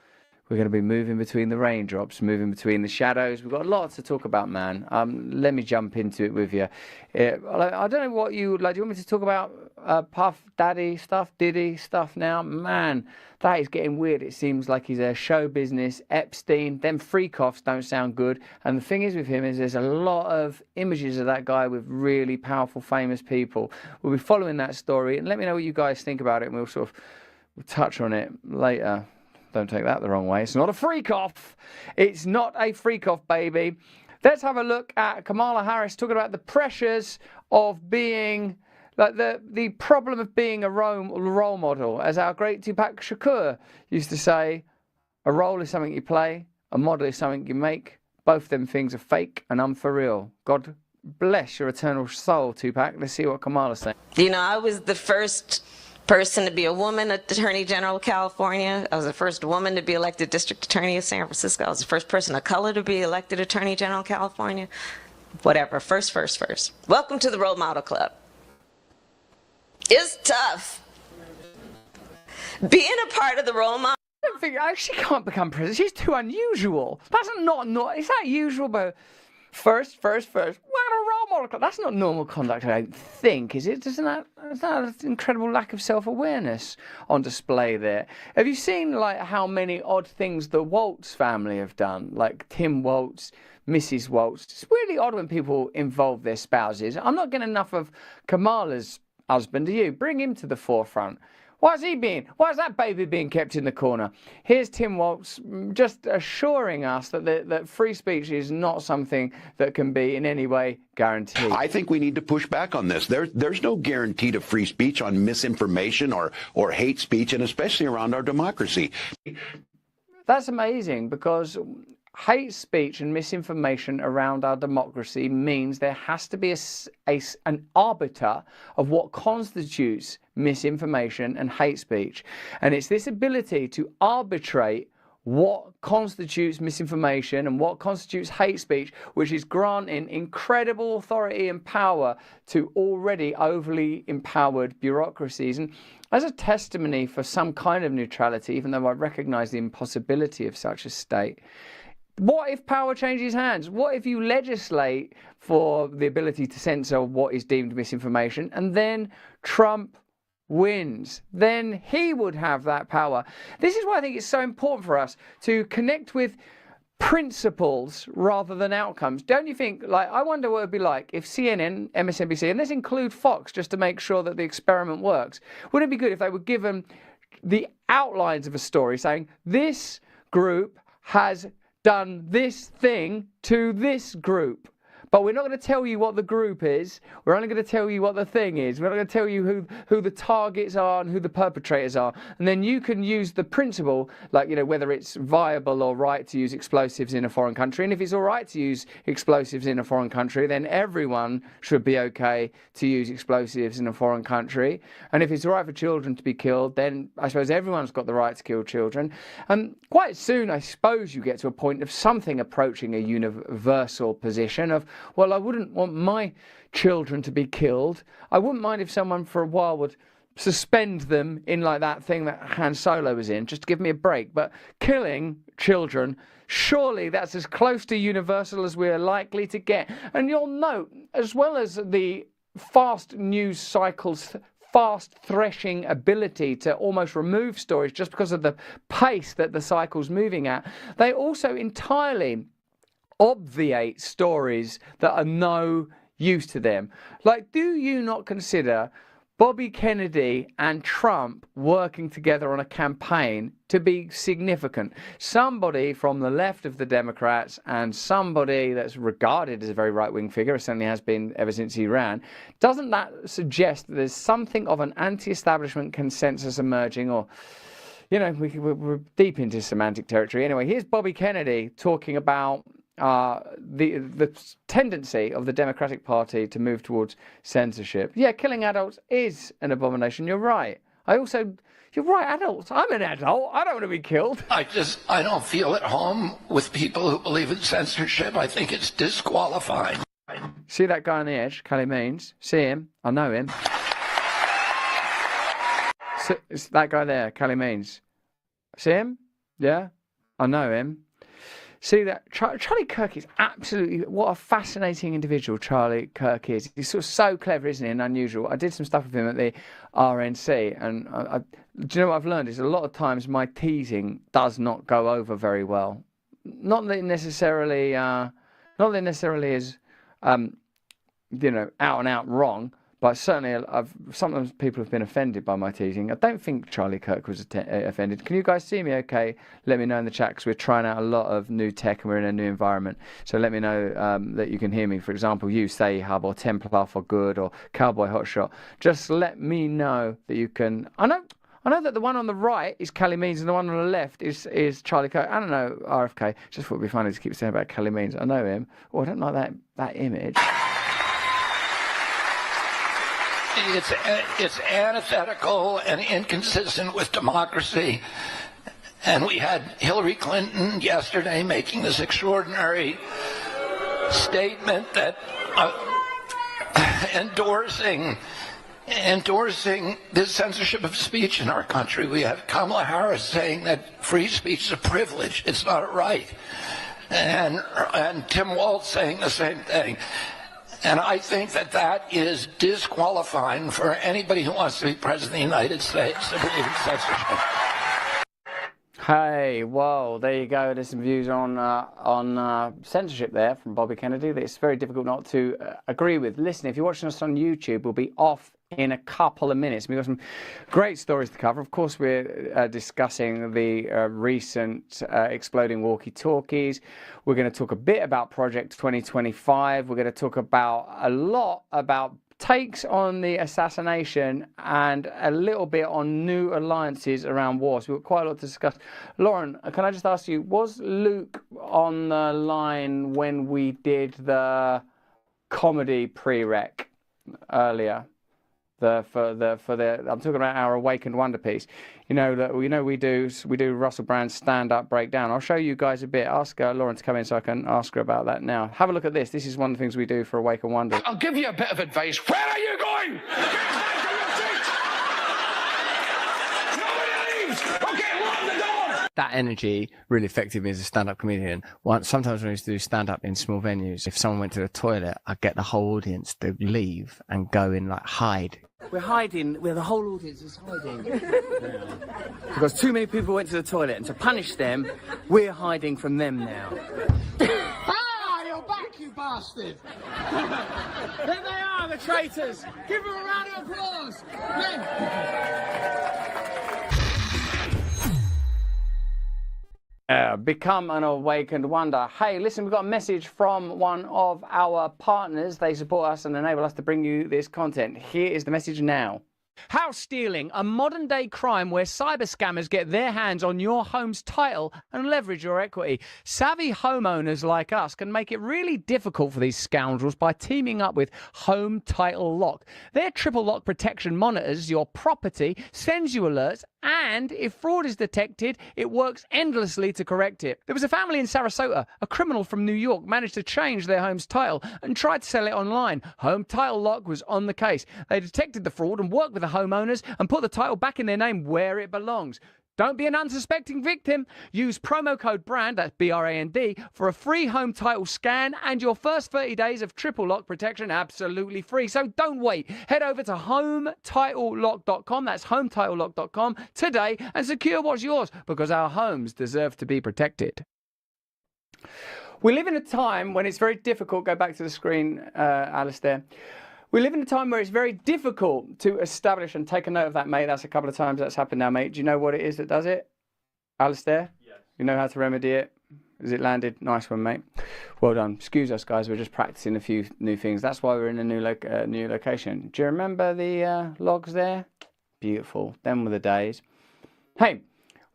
We're going to be moving between the raindrops, moving between the shadows. We've got a lot to talk about, man. Let me jump into it with you. I don't know what you like. Do you want me to talk about Puff Daddy stuff, Diddy stuff now? Man, that is getting weird. It seems like he's a show business. Epstein, them freak-offs don't sound good. And the thing is with him is there's a lot of images of that guy with really powerful, famous people. We'll be following that story. And let me know what you guys think about it. And we'll touch on it later. Don't take that the wrong way. It's not a freak-off. It's not a freak-off, baby. Let's have a look at Kamala Harris talking about the pressures of being, like the problem of being a role model. As our great Tupac Shakur used to say, a role is something you play, a model is something you make. Both them things are fake and I'm for real. God bless your eternal soul, Tupac. Let's see what Kamala's saying. You know, I was the first person to be a woman Attorney General of California. I was the first woman to be elected District Attorney of San Francisco. I was the first person of color to be elected Attorney General of California. Whatever, first. Welcome to the Role Model Club. It's tough. Being a part of the role model. I don't think she can't become president. She's too unusual. That's not. Is that usual? But first. What a role model. That's not normal conduct, I don't think, is it? Isn't that an incredible lack of self-awareness on display there? Have you seen like how many odd things the Waltz family have done? Like Tim Waltz, Mrs. Waltz. It's really odd when people involve their spouses. I'm not getting enough of Kamala's husband, do you? Bring him to the forefront. Why is that baby being kept in the corner? Here's Tim Waltz just assuring us that free speech is not something that can be in any way guaranteed. I think we need to push back on this. There's no guarantee to free speech on misinformation or hate speech, and especially around our democracy. That's amazing, because hate speech and misinformation around our democracy means there has to be an arbiter of what constitutes misinformation and hate speech. And it's this ability to arbitrate what constitutes misinformation and what constitutes hate speech, which is granting incredible authority and power to already overly empowered bureaucracies. And as a testimony for some kind of neutrality, even though I recognize the impossibility of such a state, what if power changes hands? What if you legislate for the ability to censor what is deemed misinformation, and then Trump wins? Then he would have that power. This is why I think it's so important for us to connect with principles rather than outcomes. Don't you think? Like, I wonder what it would be like if CNN, MSNBC, and let's include Fox just to make sure that the experiment works. Wouldn't it be good if they were given the outlines of a story saying this group has done this thing to this group, but we're not going to tell you what the group is. We're only going to tell you what the thing is. We're not going to tell you who the targets are and who the perpetrators are. And then you can use the principle, like, you know, whether it's viable or right to use explosives in a foreign country. And if it's all right to use explosives in a foreign country, then everyone should be okay to use explosives in a foreign country. And if it's all right for children to be killed, then I suppose everyone's got the right to kill children. Quite soon, I suppose you get to a point of something approaching a universal position of, well, I wouldn't want my children to be killed. I wouldn't mind if someone for a while would suspend them in like that thing that Han Solo was in, just to give me a break. But killing children, surely that's as close to universal as we're likely to get. And you'll note, as well as the fast news cycles, fast threshing ability to almost remove stories just because of the pace that the cycle's moving at, they also entirely obviate stories that are no use to them. Like, do you not consider Bobby Kennedy and Trump working together on a campaign to be significant? Somebody from the left of the Democrats and somebody that's regarded as a very right-wing figure, certainly has been ever since he ran, doesn't that suggest that there's something of an anti-establishment consensus emerging? Or, you know, we're deep into semantic territory. Anyway, here's Bobby Kennedy talking about the tendency of the Democratic Party to move towards censorship. Yeah, killing adults is an abomination. You're right. You're right, adults. I'm an adult. I don't want to be killed. I don't feel at home with people who believe in censorship. I think it's disqualifying. See that guy on the edge, Kelly Means? See him? I know him. So, it's that guy there, Kelly Means. See him? Yeah? I know him. See that Charlie Kirk is absolutely, what a fascinating individual Charlie Kirk is. He's sort of so clever, isn't he, and unusual. I did some stuff with him at the RNC, and do you know what I've learned is a lot of times my teasing does not go over very well. Not that it necessarily is, you know, out and out wrong. But certainly, sometimes people have been offended by my teasing. I don't think Charlie Kirk was offended. Can you guys see me okay? Let me know in the chat, because we're trying out a lot of new tech and we're in a new environment. So let me know that you can hear me. For example, you, Say Hub, or Templar for Good, or Cowboy Hotshot. Just let me know that you can. I know that the one on the right is Kelly Means and the one on the left is Charlie Kirk. I don't know, RFK. Just thought it'd be funny to keep saying about Kelly Means. I know him. Oh, I don't like that image. It's antithetical and inconsistent with democracy. And we had Hillary Clinton yesterday making this extraordinary statement that endorsing this censorship of speech in our country. We have Kamala Harris saying that free speech is a privilege. It's not a right. And Tim Walz saying the same thing. And I think that is disqualifying for anybody who wants to be president of the United States to believe in censorship. Hey, whoa, there you go. There's some views on censorship there from Bobby Kennedy that it's very difficult not to agree with. Listen, if you're watching us on YouTube, we'll be off in a couple of minutes. We've got some great stories to cover. Of course, we're discussing the recent exploding walkie-talkies. We're going to talk a bit about Project 2025. We're going to talk a lot about takes on the assassination and a little bit on new alliances around war. So we've got quite a lot to discuss. Lauren, can I just ask you, was Luke on the line when we did the comedy prereq earlier? I'm talking about our Awakened Wonder piece. You know we do Russell Brand's stand-up breakdown. I'll show you guys a bit. Ask Lauren to come in so I can ask her about that now. Have a look at this. This is one of the things we do for Awakened Wonder. I'll give you a bit of advice. Where are you going? Get back to your seats! Nobody leaves! Okay, lock the door! That energy really affected me as a stand-up comedian. Sometimes when I used to do stand-up in small venues, if someone went to the toilet, I'd get the whole audience to leave and go in, like, hide. We're hiding, the whole audience is hiding. Because too many people went to the toilet, and to punish them, we're hiding from them now. You're back, you bastard! There they are, the traitors! Give them a round of applause! Become an Awakened Wonder. Hey, listen, we've got a message from one of our partners. They support us and enable us to bring you this content. Here is the message now. House stealing, a modern-day crime where cyber scammers get their hands on your home's title and leverage your equity. Savvy homeowners like us can make it really difficult for these scoundrels by teaming up with Home Title Lock. Their triple lock protection monitors your property, sends you alerts, and if fraud is detected, it works endlessly to correct it. There was a family in Sarasota. A criminal from New York managed to change their home's title and tried to sell it online. Home Title Lock was on the case. They detected the fraud and worked with the homeowners and put the title back in their name where it belongs. Don't be an unsuspecting victim. Use promo code BRAND, that's B-R-A-N-D, for a free home title scan and your first 30 days of triple lock protection absolutely free. So don't wait. Head over to HomeTitleLock.com, that's HomeTitleLock.com today and secure what's yours, because our homes deserve to be protected. We live in a time when it's very difficult, go back to the screen, Alistair. We live in a time where it's very difficult to establish, and take a note of that, mate. That's a couple of times that's happened now, mate. Do you know what it is that does it? Alistair? Yes. You know how to remedy it? Is it landed? Nice one, mate. Well done. Excuse us, guys. We're just practicing a few new things. That's why we're in a new location. Do you remember the logs there? Beautiful. Them were the days. Hey,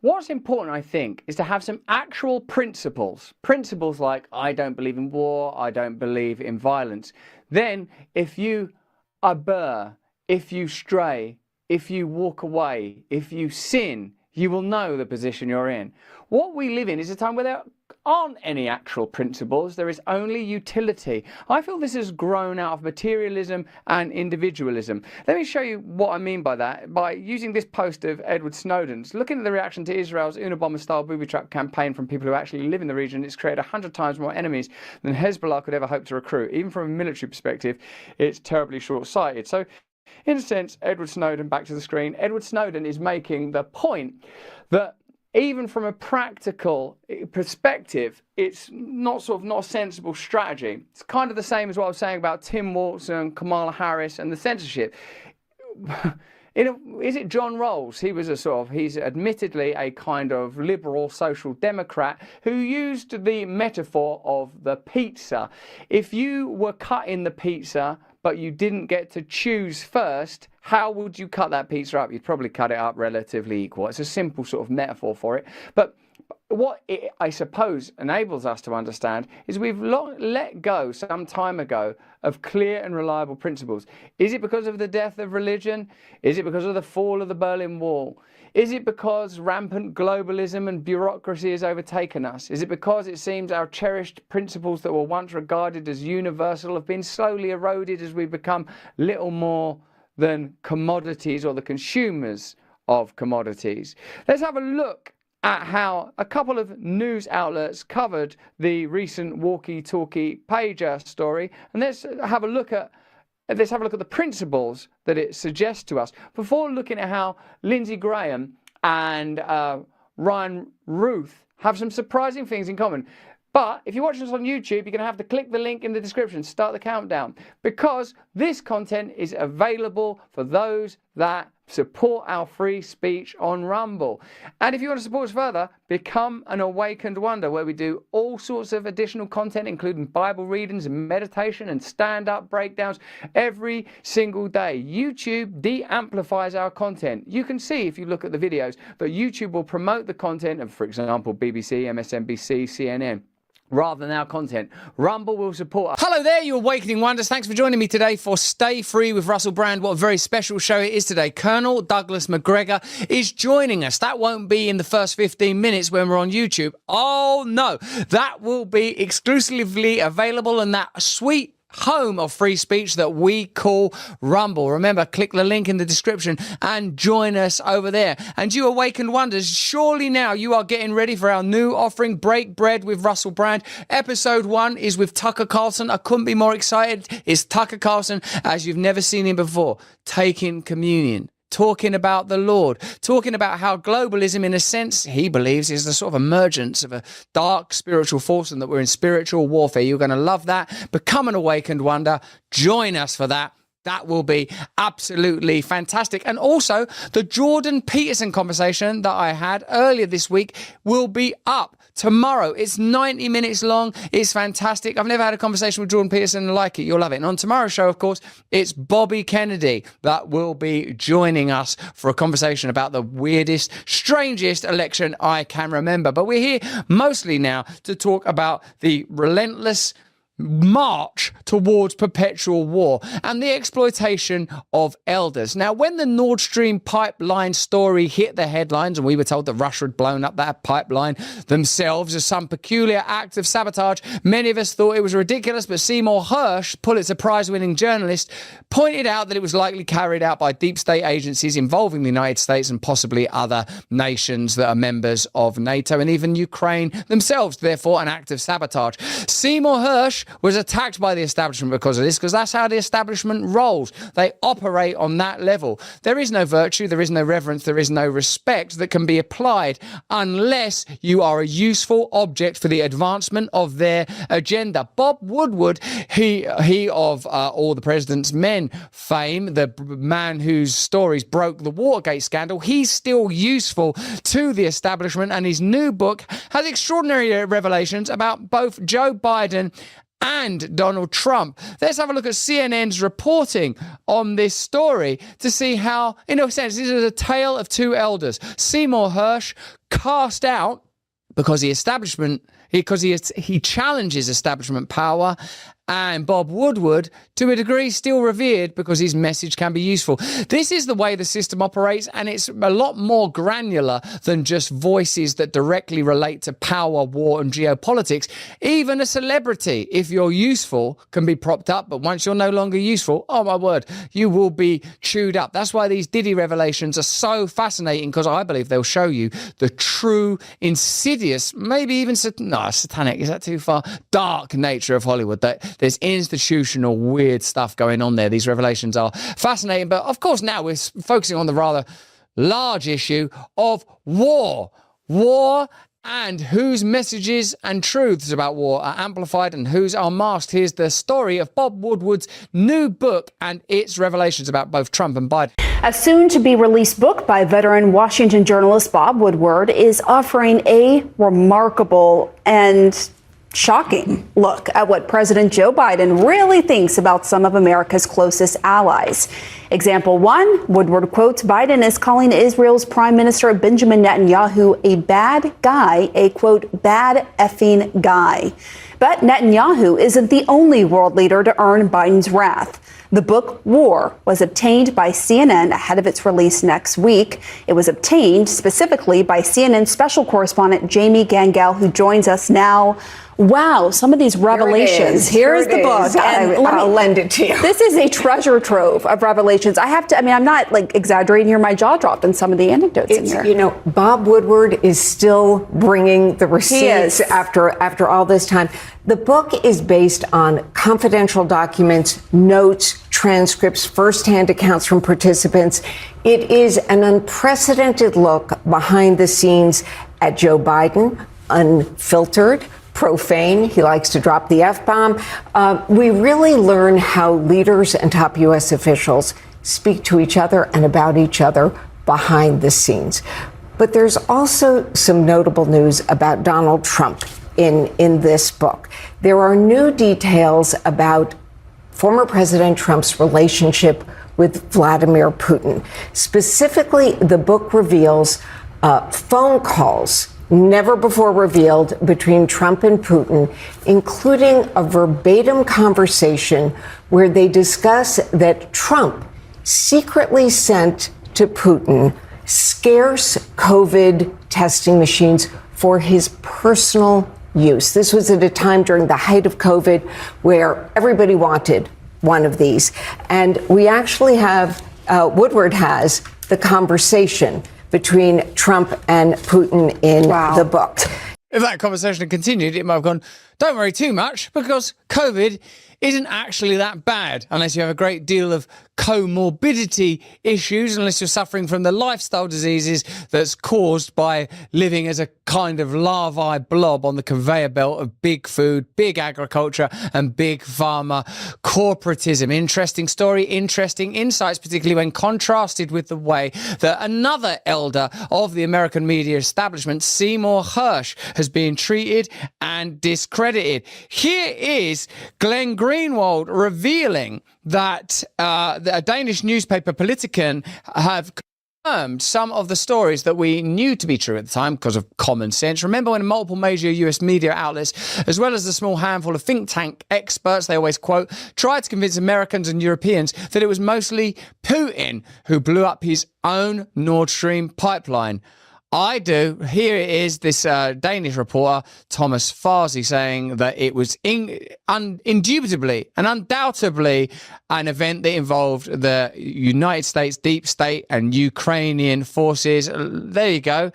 what's important, I think, is to have some actual principles. Principles like, I don't believe in war, I don't believe in violence. Then, if you abur, if you stray, if you walk away, if you sin, you will know the position you're in. What we live in is a time where there aren't any actual principles, there is only utility. I feel this has grown out of materialism and individualism. Let me show you what I mean by that by using this post of Edward Snowden's. Looking at the reaction to Israel's Unabomber-style booby-trap campaign from people who actually live in the region, it's created 100 times more enemies than Hezbollah could ever hope to recruit. Even from a military perspective, it's terribly short-sighted. So, in a sense, Edward Snowden, back to the screen, Edward Snowden is making the point that even from a practical perspective, it's not a sensible strategy. It's kind of the same as what I was saying about Tim Walz and Kamala Harris and the censorship. Is it John Rawls? He's admittedly a kind of liberal social democrat who used the metaphor of the pizza. If you were cutting the pizza, but you didn't get to choose first, how would you cut that pizza up? You'd probably cut it up relatively equal. It's a simple sort of metaphor for it. But what it, I suppose, enables us to understand is we've let go some time ago of clear and reliable principles. Is it because of the death of religion? Is it because of the fall of the Berlin Wall? Is it because rampant globalism and bureaucracy has overtaken us? Is it because it seems our cherished principles that were once regarded as universal have been slowly eroded as we become little more than commodities or the consumers of commodities? Let's have a look at how a couple of news outlets covered the recent walkie-talkie pager story, and let's have a look at the principles that it suggests to us before looking at how Lindsey Graham and Ryan Ruth have some surprising things in common. But if you're watching this on YouTube, you're going to have to click the link in the description, start the countdown, because this content is available for those that support our free speech on Rumble. And if you want to support us further, become an Awakened Wonder, where we do all sorts of additional content, including Bible readings and meditation and stand-up breakdowns every single day. YouTube de-amplifies our content. You can see, if you look at the videos, that YouTube will promote the content of, for example, BBC, MSNBC, CNN, rather than our content. Rumble will support us. Hello there, you Awakening Wonders. Thanks for joining me today for Stay Free with Russell Brand. What a very special show it is today. Colonel Douglas McGregor is joining us. That won't be in the first 15 minutes when we're on YouTube. Oh no, that will be exclusively available in that sweet home of free speech that we call Rumble. Remember, click the link in the description and join us over there. And you Awakened Wonders, surely now you are getting ready for our new offering, Break Bread with Russell Brand. Episode 1 is with Tucker Carlson. I couldn't be more excited. It's Tucker Carlson as you've never seen him before, taking communion, talking about the Lord, talking about how globalism, in a sense, he believes, is the sort of emergence of a dark spiritual force and that we're in spiritual warfare. You're going to love that. Become an Awakened Wonder. Join us for that. That will be absolutely fantastic. And also, the Jordan Peterson conversation that I had earlier this week will be up tomorrow. It's 90 minutes long. It's fantastic. I've never had a conversation with Jordan Peterson like it. You'll love it. And on tomorrow's show, of course, it's Bobby Kennedy that will be joining us for a conversation about the weirdest, strangest election I can remember. But we're here mostly now to talk about the relentless march towards perpetual war and the exploitation of elders. Now, when the Nord Stream pipeline story hit the headlines and we were told that Russia had blown up that pipeline themselves as some peculiar act of sabotage, many of us thought it was ridiculous, but Seymour Hersh, Pulitzer Prize-winning journalist, pointed out that it was likely carried out by deep state agencies involving the United States and possibly other nations that are members of NATO and even Ukraine themselves, therefore an act of sabotage. Seymour Hersh was attacked by the establishment because of this, because that's how the establishment rolls. They operate on that level. There is no virtue, there is no reverence, there is no respect that can be applied unless you are a useful object for the advancement of their agenda. Bob Woodward, he of All the President's Men fame, the man whose stories broke the Watergate scandal, he's still useful to the establishment, and his new book has extraordinary revelations about both Joe Biden and Donald Trump. Let's have a look at CNN's reporting on this story to see how, in a sense, this is a tale of two elders. Seymour Hersh cast out because he challenges establishment power and Bob Woodward, to a degree, still revered because his message can be useful. This is the way the system operates, and it's a lot more granular than just voices that directly relate to power, war, and geopolitics. Even a celebrity, if you're useful, can be propped up, but once you're no longer useful, oh my word, you will be chewed up. That's why these Diddy revelations are so fascinating, because I believe they'll show you the true, insidious, maybe even satanic, is that too far? Dark nature of Hollywood. That there's institutional weird stuff going on there. These revelations are fascinating, but of course now we're focusing on the rather large issue of war. War and whose messages and truths about war are amplified and whose are masked. Here's the story of Bob Woodward's new book and its revelations about both Trump and Biden. A soon-to-be-released book by veteran Washington journalist Bob Woodward is offering a remarkable and shocking look at what President Joe Biden really thinks about some of America's closest allies. Example 1, Woodward quotes Biden as calling Israel's Prime Minister Benjamin Netanyahu a bad guy, a quote, bad effing guy. But Netanyahu isn't the only world leader to earn Biden's wrath. The book War was obtained by CNN ahead of its release next week. It was obtained specifically by CNN special correspondent Jamie Gangel, who joins us now. Wow, some of these revelations. Here is the book. And I'll lend it to you. This is a treasure trove of revelations. I'm not like exaggerating here. My jaw dropped in some of the anecdotes in here. You know, Bob Woodward is still bringing the receipts after all this time. The book is based on confidential documents, notes, transcripts, firsthand accounts from participants. It is an unprecedented look behind the scenes at Joe Biden, unfiltered, profane. He likes to drop the F-bomb. We really learn how leaders and top U.S. officials speak to each other and about each other behind the scenes. But there's also some notable news about Donald Trump in this book. There are new details about former President Trump's relationship with Vladimir Putin. Specifically, the book reveals phone calls never before revealed between Trump and Putin, including a verbatim conversation where they discuss that Trump secretly sent to Putin scarce COVID testing machines for his personal use. This was at a time during the height of COVID where everybody wanted one of these. And we actually have, Woodward has the conversation between Trump and Putin in the book. If that conversation had continued, it might have gone, don't worry too much, because COVID isn't actually that bad unless you have a great deal of comorbidity issues, unless you're suffering from the lifestyle diseases that's caused by living as a kind of larvae blob on the conveyor belt of big food, big agriculture, and big pharma corporatism. Interesting story, interesting insights, particularly when contrasted with the way that another elder of the American media establishment, Seymour Hersh, has been treated and discredited. Here is Glenn Greenwald revealing that a Danish newspaper, Politiken, have confirmed some of the stories that we knew to be true at the time because of common sense. Remember when multiple major US media outlets, as well as the small handful of think tank experts they always quote, tried to convince Americans and Europeans that it was mostly Putin who blew up his own Nord Stream pipeline? I do. Here it is, this Danish reporter, Thomas Farsi, saying that it was indubitably and undoubtedly an event that involved the United States deep state and Ukrainian forces. There you go.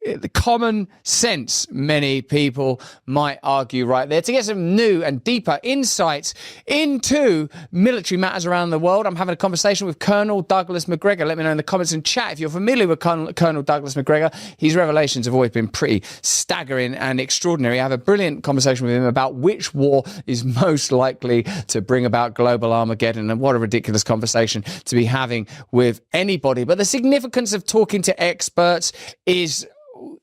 The common sense, many people might argue right there. To get some new and deeper insights into military matters around the world, I'm having a conversation with Colonel Douglas Macgregor. Let me know in the comments and chat if you're familiar with Colonel Douglas Macgregor. His revelations have always been pretty staggering and extraordinary. I have a brilliant conversation with him about which war is most likely to bring about global Armageddon, and what a ridiculous conversation to be having with anybody. But the significance of talking to experts is,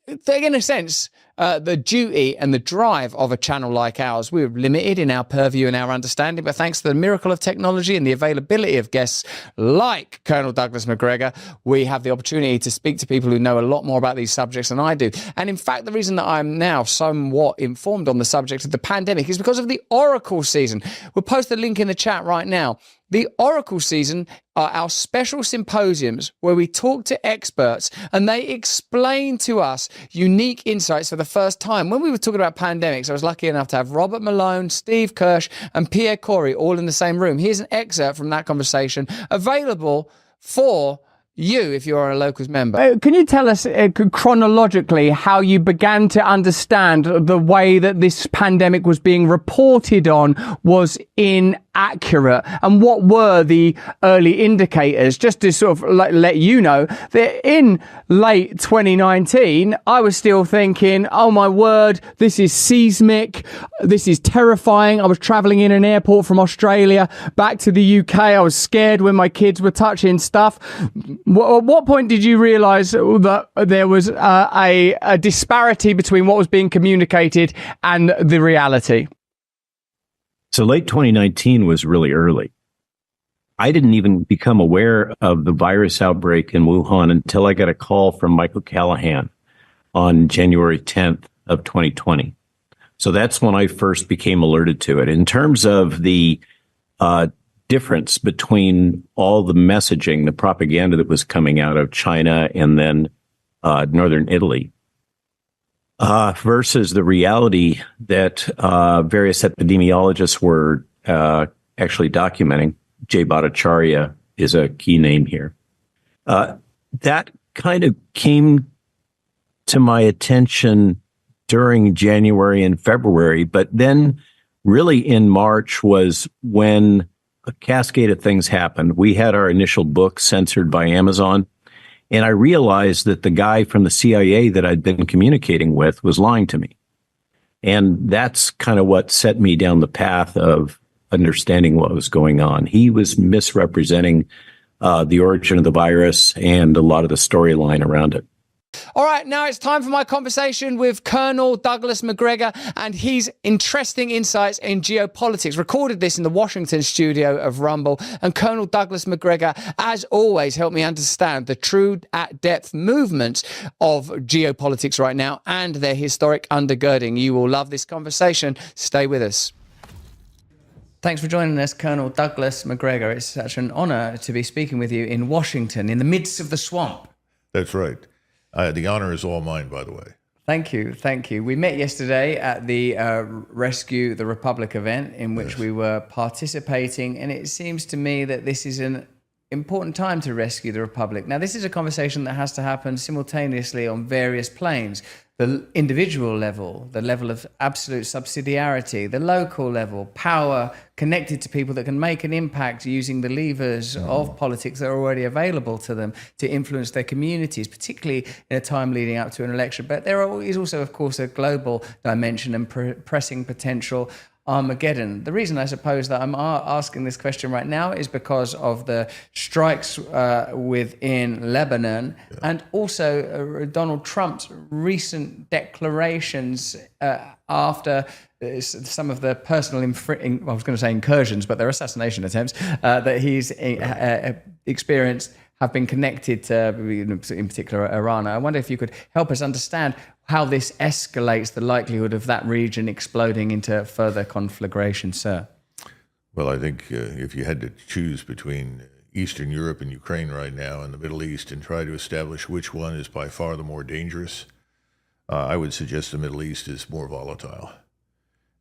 in a sense, the duty and the drive of a channel like ours. We're limited in our purview and our understanding, but thanks to the miracle of technology and the availability of guests like Colonel Douglas Macgregor, we have the opportunity to speak to people who know a lot more about these subjects than I do. And in fact, the reason that I'm now somewhat informed on the subject of the pandemic is because of the Oracle season. We'll post the link in the chat right now. The Oracle season are our special symposiums where we talk to experts and they explain to us unique insights for the first time. When we were talking about pandemics, I was lucky enough to have Robert Malone, Steve Kirsch, and Pierre Corey all in the same room. Here's an excerpt from that conversation available for you if you're a Locals member. Can you tell us chronologically how you began to understand the way that this pandemic was being reported on was inaccurate, and what were the early indicators? Just to sort of let you know that in late 2019 I was still thinking, oh my word, this is seismic, this is terrifying. I was traveling in an airport from Australia back to the UK. I was scared when my kids were touching stuff. At what point did you realize that there was a disparity between what was being communicated and the reality? So late 2019 was really early. I didn't even become aware of the virus outbreak in Wuhan until I got a call from Michael Callahan on January 10th of 2020. So that's when I first became alerted to it. In terms of the difference between all the messaging, the propaganda that was coming out of China and then northern Italy, versus the reality that various epidemiologists were actually documenting. Jay Bhattacharya is a key name here. That kind of came to my attention during January and February, but then really in March was when a cascade of things happened. We had our initial book censored by Amazon, and I realized that the guy from the CIA that I'd been communicating with was lying to me. And that's kind of what set me down the path of understanding what was going on. He was misrepresenting the origin of the virus and a lot of the storyline around it. All right, now it's time for my conversation with Colonel Douglas Macgregor and his interesting insights in geopolitics. Recorded this in the Washington studio of Rumble. And Colonel Douglas Macgregor, as always, helped me understand the true at-depth movements of geopolitics right now and their historic undergirding. You will love this conversation. Stay with us. Thanks for joining us, Colonel Douglas Macgregor. It's such an honor to be speaking with you in Washington, in the midst of the swamp. That's right. The honor is all mine, by the way. Thank you. Thank you. We met yesterday at the Rescue the Republic event in which we were participating, and it seems to me that this is an important time to rescue the Republic. Now, this is a conversation that has to happen simultaneously on various planes. The individual level, the level of absolute subsidiarity, the local level, power connected to people that can make an impact using the levers of politics that are already available to them to influence their communities, particularly in a time leading up to an election. But there is also, of course, a global dimension and pressing potential Armageddon. The reason I suppose that I'm asking this question right now is because of the strikes within Lebanon and also Donald Trump's recent declarations after some of the personal, I was going to say incursions, but they're assassination attempts that he's experienced have been connected to, in particular, Iran. I wonder if you could help us understand how this escalates the likelihood of that region exploding into further conflagration, sir. Well, I think if you had to choose between Eastern Europe and Ukraine right now and the Middle East and try to establish which one is by far the more dangerous, I would suggest the Middle East is more volatile.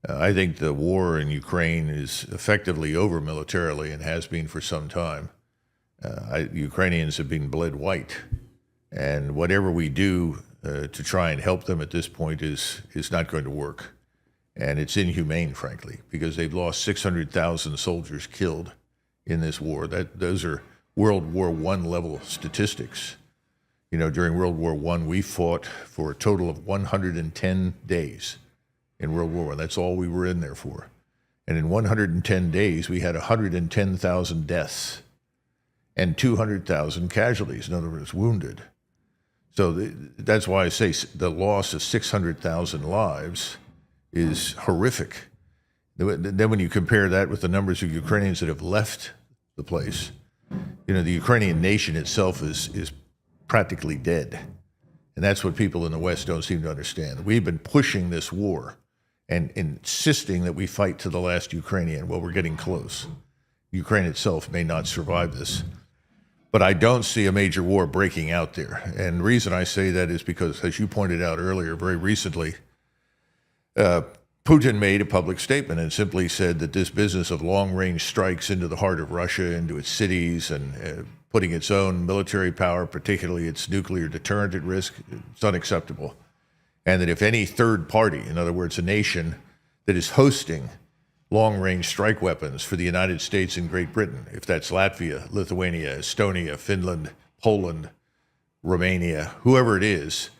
I think the war in Ukraine is effectively over militarily and has been for some time. Ukrainians have been bled white, and whatever we do to try and help them at this point is not going to work. And it's inhumane, frankly, because they've lost 600,000 soldiers killed in this war. Those are World War I level statistics. You know, during World War I, we fought for a total of 110 days in World War I. That's all we were in there for. And in 110 days, we had 110,000 deaths and 200,000 casualties, in other words, wounded. So that's why I say the loss of 600,000 lives is horrific. Then when you compare that with the numbers of Ukrainians that have left the place, the Ukrainian nation itself is practically dead. And that's what people in the West don't seem to understand. We've been pushing this war and insisting that we fight to the last Ukrainian. Well, we're getting close. Ukraine itself may not survive this. But I don't see a major war breaking out there. And the reason I say that is because, as you pointed out earlier, very recently, Putin made a public statement and simply said that this business of long-range strikes into the heart of Russia, into its cities, and putting its own military power, particularly its nuclear deterrent, at risk, it's unacceptable. And that if any third party, in other words, a nation that is hosting long-range strike weapons for the United States and Great Britain, if that's Latvia, Lithuania, Estonia, Finland, Poland, Romania, whoever it is,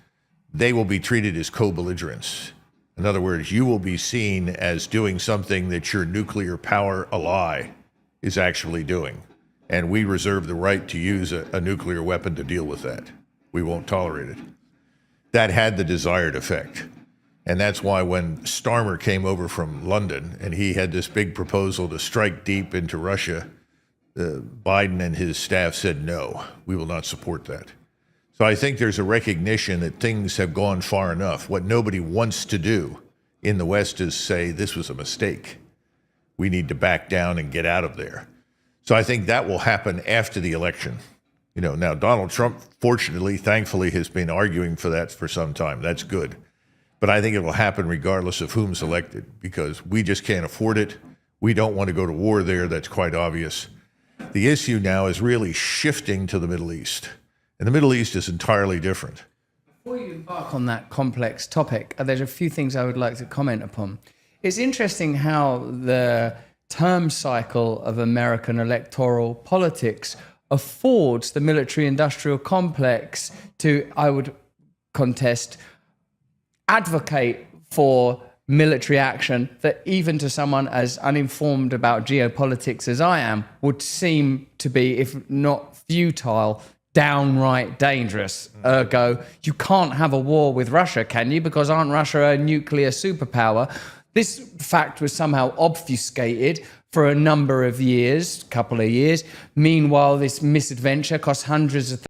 they will be treated as co-belligerents. In other words, you will be seen as doing something that your nuclear power ally is actually doing. And we reserve the right to use a nuclear weapon to deal with that. We won't tolerate it. That had the desired effect. And that's why when Starmer came over from London and he had this big proposal to strike deep into Russia, Biden and his staff said, no, we will not support that. So I think there's a recognition that things have gone far enough. What nobody wants to do in the West is say this was a mistake. We need to back down and get out of there. So I think that will happen after the election. Now Donald Trump, fortunately, thankfully, has been arguing for that for some time. That's good. But I think it will happen regardless of whom's elected, because we just can't afford it. We don't want to go to war there. That's quite obvious. The issue now is really shifting to the Middle East. And the Middle East is entirely different. Before you embark on that complex topic, there's a few things I would like to comment upon. It's interesting how the term cycle of American electoral politics affords the military-industrial complex to, I would contest, advocate for military action that even to someone as uninformed about geopolitics as I am would seem to be, if not futile, downright dangerous. Ergo, you can't have a war with Russia, can you? Because aren't Russia a nuclear superpower? This fact was somehow obfuscated for a number of years, couple of years. Meanwhile, this misadventure cost hundreds of